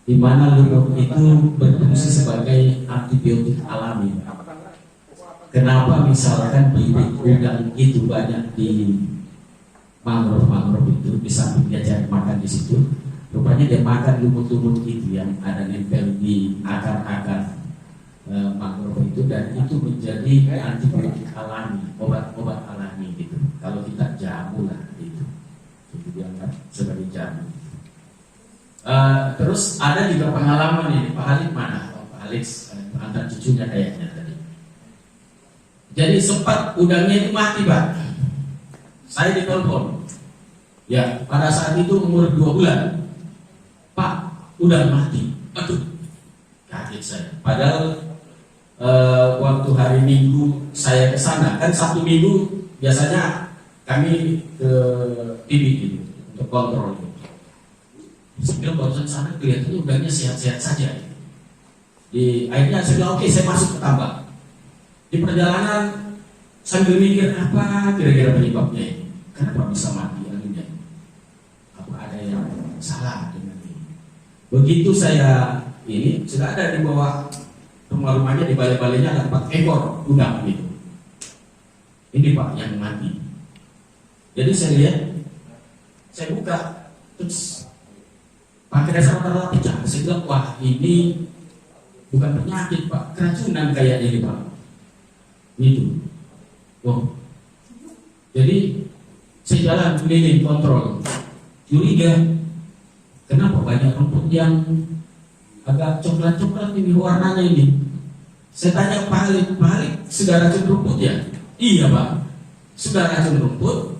[SPEAKER 3] di mana lumut itu berfungsi sebagai antibiotik alami. kenapa misalkan bibit udang itu banyak di mangrove itu, di samping dia cari makan di situ, rupanya dia makan lumut-lumut itu yang ada nempel di akar-akar mangrove itu, dan itu menjadi antibiotik alami, obat-obat alami gitu. Kalau kita jamu lah itu dianggap sebagai jamu. Terus ada juga pengalaman ini, Pak Halik mana? Pak Halik antar cucunya kayaknya tadi. Jadi sempat udangnya itu mati, Pak. Saya ditelepon. Ya, pada saat itu umur 2 bulan. Pak, udang mati. Aduh, kaget saya. Padahal waktu hari Minggu saya ke sana, kan Sabtu Minggu biasanya kami ke TV gitu untuk kontrol. Sehingga barusan sana kelihatannya udangnya sehat-sehat saja. Akhirnya saya bilang, oke, saya masuk ke tambak. Di perjalanan sambil mikir apa kira-kira penyebabnya ini. Kenapa bisa mati anunya? Apa ada yang salah dengan ini? Begitu saya ini sudah ada di bawah rumah-rumahnya, di balik-baliknya ada 4 ekor udang gitu. Ini Pak yang mati. Jadi saya lihat, saya buka, terus pakai dasar rata pecah. Saya bilang, wah ini bukan penyakit Pak, keracunan kayak ini Pak. Gitu. Oh. Jadi saya jalan keliling kontrol, curiga, kenapa banyak rumput yang agak coklat-coklat ini warnanya ini. Saya tanya Pak Halik, sudah racun rumput ya? Iya Pak, sudah racun rumput.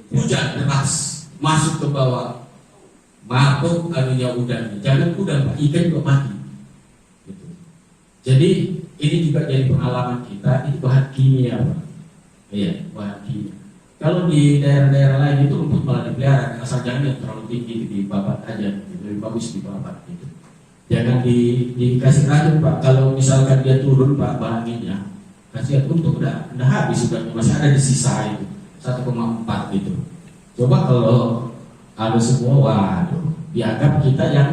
[SPEAKER 3] Hujan deras masuk ke bawah, mabuk anunya udang. Jangan udang Pak, ikan juga mati. Gitu. Jadi ini juga jadi pengalaman kita, itu bahan kimia Pak. Iya, bahan kimia. Kalau di daerah-daerah lain itu rumput malah dipelihara, asal jangan yang terlalu tinggi, dibabat aja, lebih bagus dibabat gitu. Jangan dikasih racun Pak. Kalau misalkan dia turun Pak bahannya, kasih untuk udah habis, sudah masih ada di sisa itu 1,4 gitu. Coba kalau ada semua, waduh, dianggap kita yang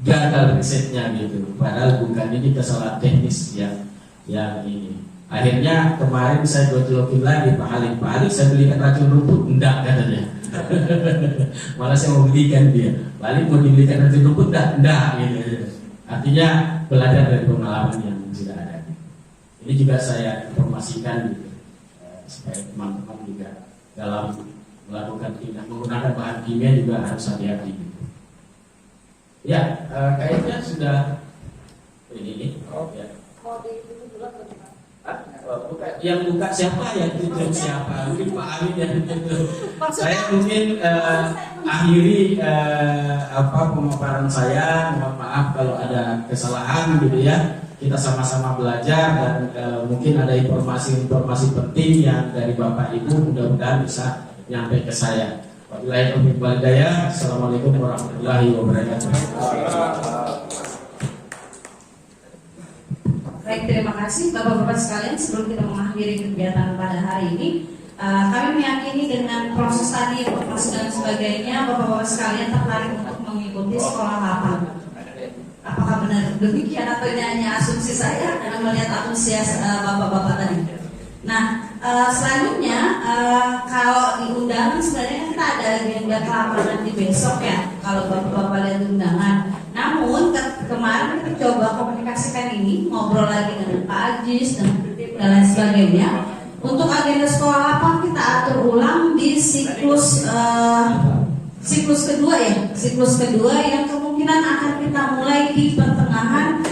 [SPEAKER 3] gagal risetnya gitu. Padahal bukan, ini kesalahan teknis yang ini. Akhirnya kemarin saya gojlokin lagi Pak Halik, saya belikan racun rumput, enggak katanya. Malah saya mau belikan dia. Balik mau dibelikan racun rumput, enggak gitu. Artinya belajar dari pengalaman yang sudah ada. Ini juga saya informasikan gitu, supaya teman-teman juga dalam melakukan tindak menggunakan bahan kimia juga harus hati-hati gitu. Ya, kayaknya sudah ini. Ya. Yang buka siapa, yang tutup siapa? Mungkin Pak Amin yang tutup. Saya mungkin akhiri pemaparan saya. Mohon maaf kalau ada kesalahan gitu ya. Kita sama-sama belajar dan mungkin ada informasi-informasi penting yang dari Bapak Ibu mudah-mudahan bisa nyampe ke saya. Wabillahi taufiq wal hidayah. Assalamualaikum warahmatullahi wabarakatuh.
[SPEAKER 11] Baik, terima kasih Bapak-Bapak sekalian. Sebelum kita mengakhiri kegiatan pada hari ini, kami meyakini dengan proses tadi, informasi dan sebagainya, Bapak-Bapak sekalian tertarik untuk mengikuti sekolah lapang. Apakah benar demikian atau ini hanya asumsi saya karena melihat antusias Bapak-Bapak tadi? Nah, selanjutnya kalau di undangan sebenarnya kita ada agenda kelaparan di besok ya, kalau Bapak-Bapak lihat undangan. Namun kemarin kita coba komunikasikan ini, ngobrol lagi dengan Pak Ajis dan lain sebagainya. Untuk agenda sekolah lapang kita atur ulang di siklus kedua ya, siklus kedua yang kemungkinan akan kita mulai di pertengahan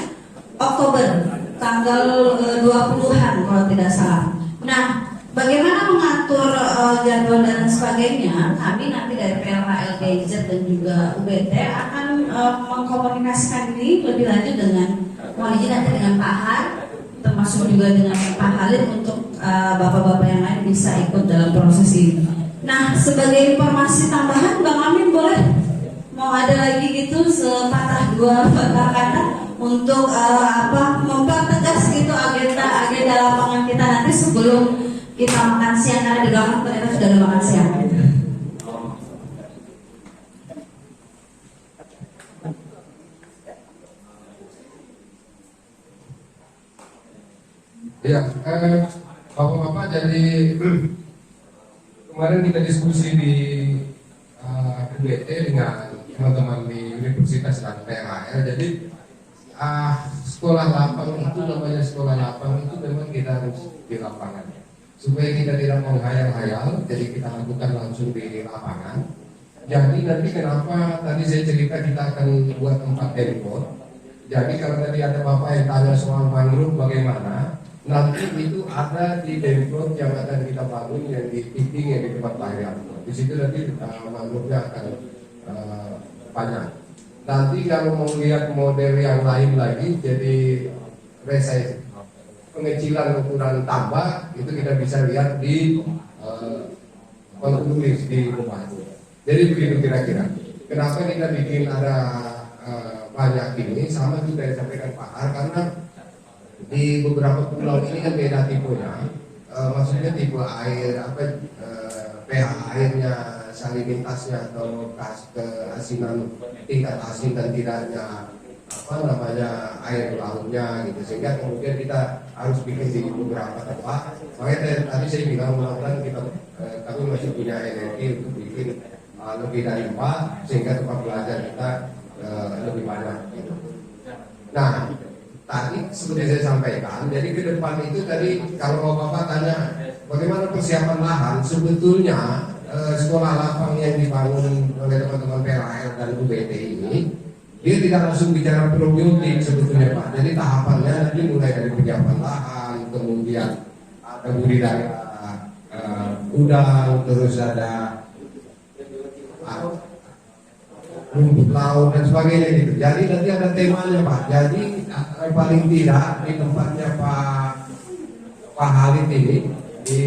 [SPEAKER 11] Oktober, tanggal 20-an kalau tidak salah. Nah, bagaimana mengatur jadwal dan sebagainya? Kami nanti dari PLH LGZ dan juga UBT akan mengkomunikasikan ini lebih lanjut dengan mohon izin nanti dengan Pak Har, termasuk juga dengan Pak Halid untuk bapak-bapak yang lain bisa ikut dalam proses ini. Nah, sebagai informasi tambahan, Bang Amin boleh mau ada lagi gitu sepatah dua patah kata untuk mempertegas gitu agenda lapangan kita nanti sebelum kita makan siang, karena di belakang ternyata sudah ada makan siang.
[SPEAKER 2] Ya, Jadi kemarin kita diskusi di UGT dengan teman-teman di Universitas dan PLHL. Jadi sekolah lapang itu namanya sekolah lapang itu memang kita harus di lapangan supaya kita tidak menghayal-hayal. Jadi kita lakukan langsung di lapangan. Jadi nanti kenapa tadi saya cerita kita akan buat tempat depot. Jadi kalau tadi ada bapak yang tanya soal mangrove bagaimana, nanti itu ada di depot yang akan kita bangun yang di Piting yang di tempat lahir. Di situ nanti mangrove-nya akan banyak. Nanti kalau mau lihat model yang lain lagi, jadi resize pengecilan ukuran tambah itu kita bisa lihat di tulis di rumah itu. Jadi begitu kira-kira. Kenapa kita bikin ada banyak ini? Sama juga yang sampaikan Pak Har, karena di beberapa pulau ini kan beda tipenya. Maksudnya tipe air pH airnya, salinitasnya atau keasinan, tingkat asin dan tidaknya air lautnya gitu, sehingga kemudian kita harus bikin di beberapa tempat. Makanya tadi saya bilang mudah-mudahan kami masih punya energi untuk bikin lebih dari 4 sehingga tempat belajar kita lebih banyak gitu. Nah, tadi seperti saya sampaikan, jadi ke depan itu tadi kalau Bapak tanya bagaimana persiapan lahan, sebetulnya sekolah lapang yang dibangun oleh teman-teman PLHL dan UBT ini dia tidak langsung bicara probiotik sebetulnya Pak. Jadi tahapannya nanti mulai dari penyiapan lahan, kemudian ada budidaya udang, terus ada rumput laut dan sebagainya gitu. Jadi nanti ada temanya Pak. Jadi paling tidak di tempatnya Pak Halid ini di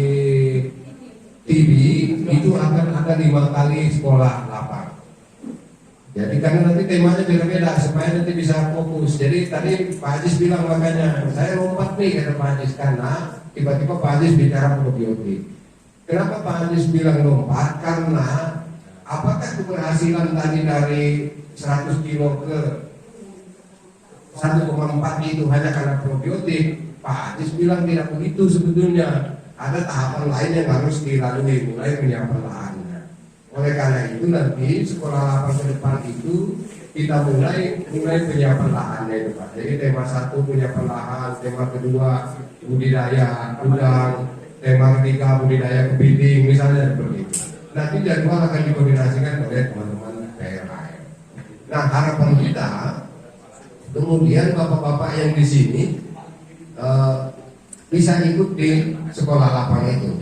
[SPEAKER 2] TV itu akan ada 5 kali sekolah lapang. Jadi karena nanti temanya beda-beda supaya nanti bisa fokus. Jadi tadi Pak Ajis bilang makanya saya lompat nih kata Pak Ajis karena tiba-tiba Pak Ajis bicara probiotik. Kenapa Pak Ajis bilang lompat? Karena apakah keberhasilan tadi dari 100 kilo ke 1,4 itu hanya karena probiotik? Pak Ajis bilang tidak begitu sebetulnya. Ada tahapan lain yang harus dilalui, mulai penyiapan lahannya. Oleh karena itu nanti sekolah lapang ke depan itu kita mulai penyiapan lahannya itu Pak. Jadi tema 1 penyiapan lahan, tema kedua budidaya udang, tema ketiga budidaya kepiting, misalnya seperti itu. Nanti jadwal akan dikoordinasikan oleh teman-teman PLHL. Nah harapan kita kemudian bapak-bapak yang di sini bisa ikut di sekolah lapang itu.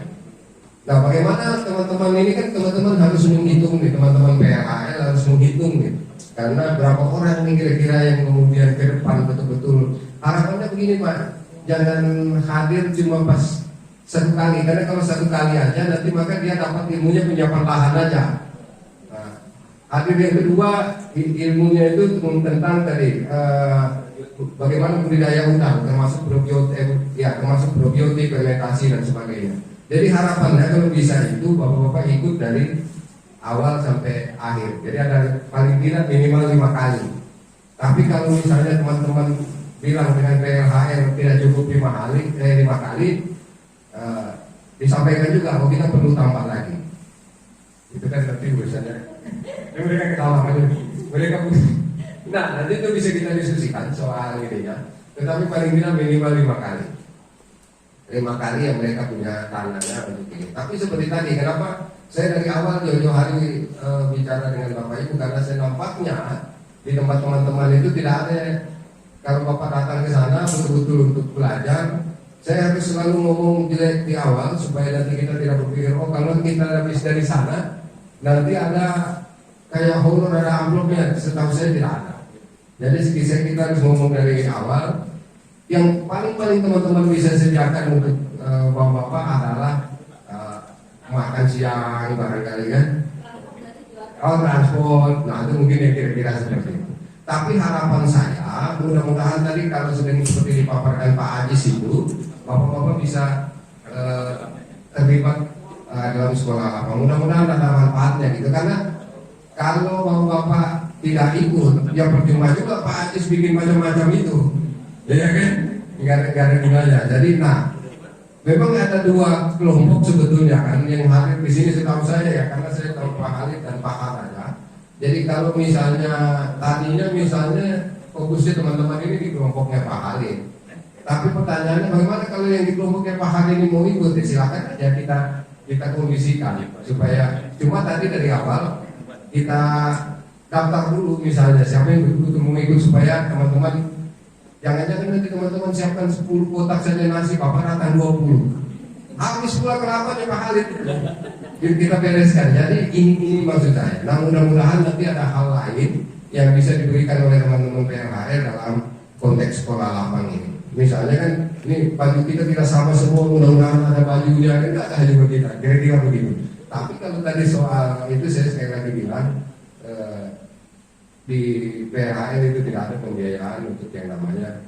[SPEAKER 2] Nah bagaimana teman-teman ini kan teman-teman harus menghitung nih, teman-teman PLHL harus menghitung nih. Karena berapa orang nih kira-kira yang kemudian ke depan betul-betul. Harapannya begini Pak, jangan hadir cuma pas 1 kali. Karena kalau 1 kali aja nanti maka dia dapat ilmunya penyiapan lahan aja. Nah, hadir yang kedua ilmunya itu tentang tadi bagaimana budidaya udang termasuk probiotik, fermentasi dan sebagainya. Jadi harapannya kalau bisa itu bapak-bapak ikut dari awal sampai akhir. Jadi ada paling tidak minimal 5 kali. Tapi kalau misalnya teman-teman bilang dengan PLHL tidak cukup 5 kali, disampaikan juga kalau kita perlu tambah lagi. Itu kan nanti urusannya. Mereka ketawa mereka nah nanti itu bisa kita diskusikan soal ini ya. Tetapi paling tidak minimal 5 kali. 5 kali yang mereka punya tanahnya untuk ini. Tapi seperti tadi, kenapa saya dari awal jauh-jauh hari bicara dengan Bapak Ibu, karena saya nampaknya di tempat teman-teman itu tidak ada. Kalau Bapak datang ke sana betul-betul untuk belajar, saya harus selalu ngomong jelek di awal supaya nanti kita tidak berpikir oh kalau kita habis dari sana nanti ada kayak honor ada amplopnya. Setahu saya tidak ada. Jadi sekisah kita harus ngomong dari awal. Yang paling teman-teman bisa sediakan untuk bapak-bapak adalah makan siang barangkali kan, transport. Nah itu mungkin yang kira-kira seperti itu. Tapi harapan saya mudah-mudahan tadi kalau sedang seperti dipaparkan Pak Ajis itu bapak-bapak bisa terlibat dalam sekolah lapang. Mudah-mudahan ada manfaatnya gitu, karena kalau bapak-bapak tidak ikut, ya percuma juga Pak Ajis bikin macam-macam itu, ya kan? Nggak ada gunanya. Jadi, nah, memang ada dua kelompok sebetulnya kan yang hadir di sini setahu saya ya, karena saya tahu Pak Halid dan Pak Haraja. Jadi kalau misalnya tadinya misalnya fokusnya teman-teman ini di kelompoknya Pak Halid. Tapi pertanyaannya bagaimana kalau yang di kelompoknya Pak Halid ini mau ikut? Silakan aja kita kondisikan supaya cuma tadi dari awal kita daftar dulu misalnya siapa yang betul-betul mau ikut supaya teman-teman jangan-jangan nanti teman-teman siapkan 10 kotak saja nasi, Bapak datang 20. Habis pula kelaparan ya Pak Halid. Kita bereskan. Jadi ini maksud saya. Nah mudah-mudahan nanti ada hal lain yang bisa diberikan oleh teman-teman PLHR dalam konteks sekolah lapang ini. Misalnya kan ini baju kita tidak sama semua, mudah-mudahan ada bajunya, kan tidak hanya kita, kira-kira begitu. Tapi kalau tadi soal itu saya sekali lagi bilang di PLHR itu tidak ada pembiayaan untuk yang namanya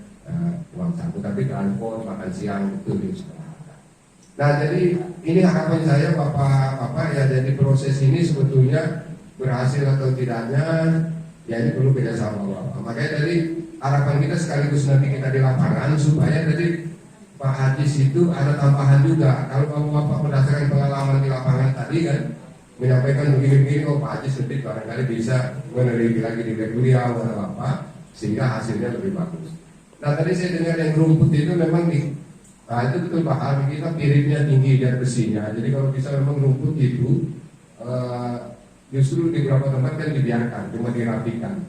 [SPEAKER 2] uang saku, tapi transport, makan siang itu di sekolah. Nah jadi ini harapan saya Bapak ya, jadi proses ini sebetulnya berhasil atau tidaknya ya ini perlu kerjasama Bapak. Makanya dari harapan kita sekaligus nanti kita di lapangan supaya tadi Pak Hadis itu ada tambahan juga. Kalau Bapak berdasarkan pengalaman di lapangan tadi kan menyampaikan begini-begini, oh Pak Hadis nanti barangkali bisa meneliti lagi di beliau atau apa sehingga hasilnya lebih bagus. Nah tadi saya dengar yang rumput itu memang nah itu betul Pak Habib, kita piringnya tinggi dan besinya. Jadi kalau bisa memang rumput itu justru di beberapa tempat kan dibiarkan, cuma dirapikan,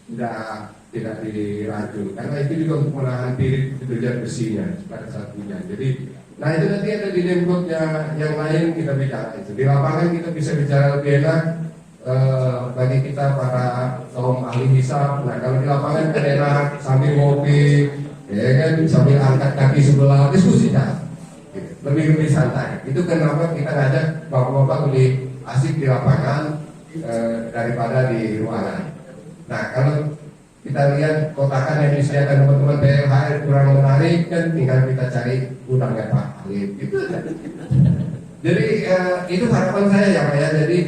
[SPEAKER 2] tidak diracun. Karena itu juga untuk menahan piring itu dan besinya pada saat hujan. Jadi, nah itu nanti ada di Demkotnya yang lain kita bicara itu. Di lapangan kita bisa bicara lebih enak bagi kita para kaum ahli hisab. Nah kalau di lapangan kan enak sambil ngopi. Ya kan sambil angkat kaki sebelah diskusi lebih santai. Itu kenapa kita ngajak bapak-bapak lebih asik di lapangan daripada di ruangan. Nah kalau kita lihat kotakan yang disediakan teman-teman PLHR kurang menarik kan tinggal kita cari udangnya Pak Halid gitu. Jadi itu harapan saya ya Pak ya. Jadi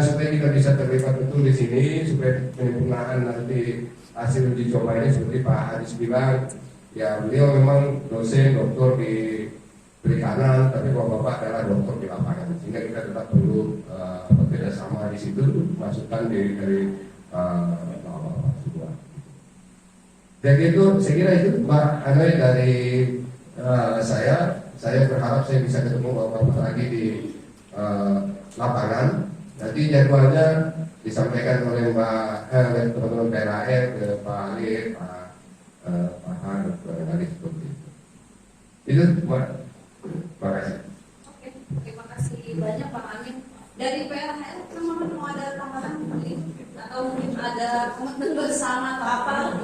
[SPEAKER 2] supaya kita bisa terlibat betul di sini supaya penyempurnaan nanti hasil uji coba ini seperti Pak Hadis bilang ya beliau memang dosen doktor di perikanan tapi bapak-bapak adalah doktor di lapangan sehingga kita tetap perlu kerjasama di situ masukan dari bapak-bapak semua. Jadi itu saya kira itu Mbak Anoy dari saya berharap saya bisa ketemu bapak-bapak lagi di lapangan. Nanti jadwalnya disampaikan oleh teman-teman PLHR ke Pak Halid, Pak Han, barangkali seperti itu. Itu Mbak. Terima kasih.
[SPEAKER 11] Oke, terima kasih banyak Pak Amin. Dari PLHR teman-teman mau ada tambahan mungkin atau mungkin ada komitmen bersama atau apa?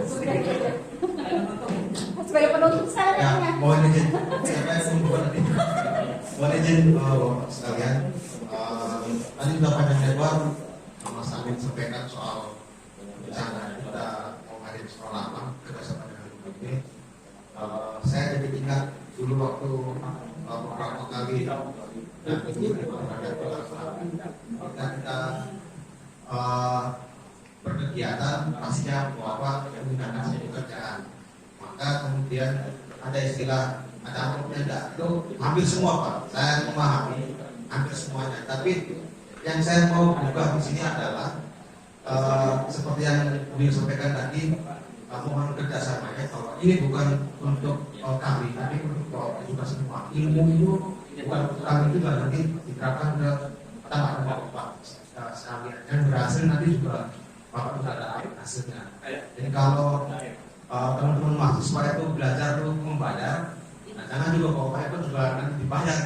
[SPEAKER 11] Sebagai penutup saya
[SPEAKER 1] ya, mohon izin, mohon izin Bapak sekalian. Tadi sudah panjang lebar Mas Amin sampaikan soal rencana kita mau ngadain sekolah lapang kerjasama dengan ini. Saya jadi ingat dulu waktu beberapa kali kita berkegiatan pastinya bahwa menggunakan pekerjaan. Maka kemudian ada istilah ada amplopnya enggak itu hampir semua Pak. Saya memahami hampir semuanya. Tapi yang saya mau buka di sini adalah seperti yang disampaikan tadi, mohon kerjasamanya bahwa ini bukan untuk kami, tapi untuk Bapak juga semua. Ilmu itu bukan untuk kami juga nanti diterapkan ke teman-teman Bapak sekalian. Yang berhasil nanti juga Bapak juga ada hasilnya. Jadi kalau teman-teman mahasiswa itu belajar itu membayar, nah, jangan juga Bapak itu juga nanti dibayar.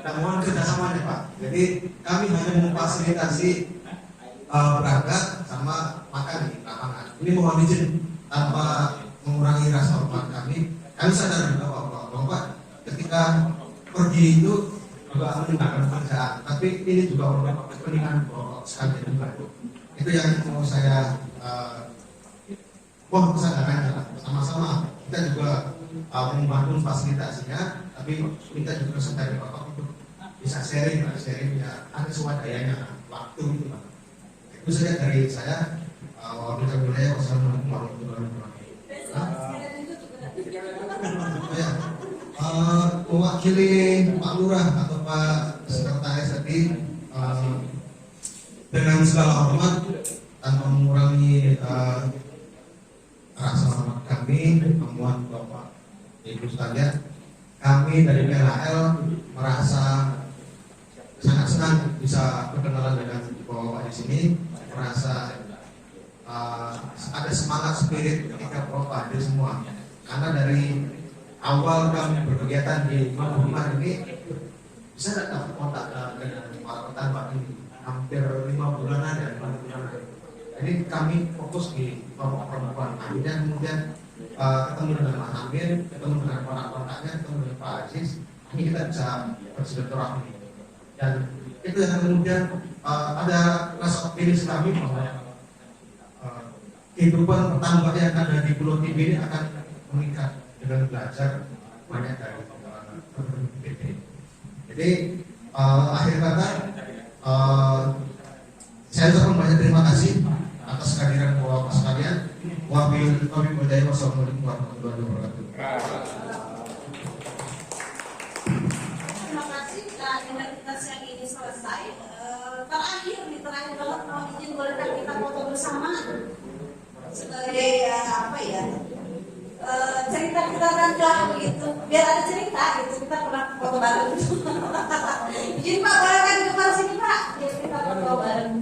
[SPEAKER 1] Kita mohon kerjasamanya Pak. Jadi kami hanya memfasilitasi berangkat sama makan di lapangan. Ini mohon izin tanpa mengurangi rasa hormat kami. Kami sadar juga bahwa ketika pergi itu juga meninggalkan pekerjaan. Tapi ini juga merupakan kepentingan Bapak sekalian juga. Itu yang mau saya mohon kesadarannya. Sama-sama kita juga membantu fasilitasinya, tapi kita juga sadar Bapak untuk bisa sharing ya ada swadayanya waktu itu Pak. Itu saja dari saya. Wassalamualaikum warahmatullahi wabarakatuh. Mewakili mewakili Pak Lurah atau Pak Sekretaris tadi dengan segala hormat tanpa mengurangi rasa hormat kami, memuat Bapak Ibu sekalian, kami dari PLHL merasa sangat senang bisa berkenalan dengan Bapak di sini, merasa ada semangat spirit ketika Bapak hadir semua. Karena dari awal kami berkegiatan di rumah ini bisa dapat kontak dengan para petambak ini hampir 5 bulanan ya, 5 bulanan. Jadi kami fokus di kelompok perempuan. Akhirnya kemudian ketemu dengan Mas Amir, ketemu dengan para kontaknya, ketemu dengan Pak Aziz. Ini kita bisa bersilaturahmi. Dan itu yang kemudian ada rasa optimis kami bahwa kehidupan petambak yang ada di Pulau Tibi ini akan meningkat dengan belajar banyak dari PT. Jadi akhir kata saya ucapkan banyak terima kasih atas kehadiran Bapak sekalian. Wassalamualaikum warahmatullahi wabarakatuh.
[SPEAKER 11] Terima kasih. Dengan kita siang ini selesai. Terakhir terakhir banget mau izin bolehkah kita foto bersama sebagai apa ya? Cerita kita lah begitu, biar ada cerita gitu, kita pernah foto bareng. Izin Pak, bolehkan di depan sini Pak, biar kita foto bareng.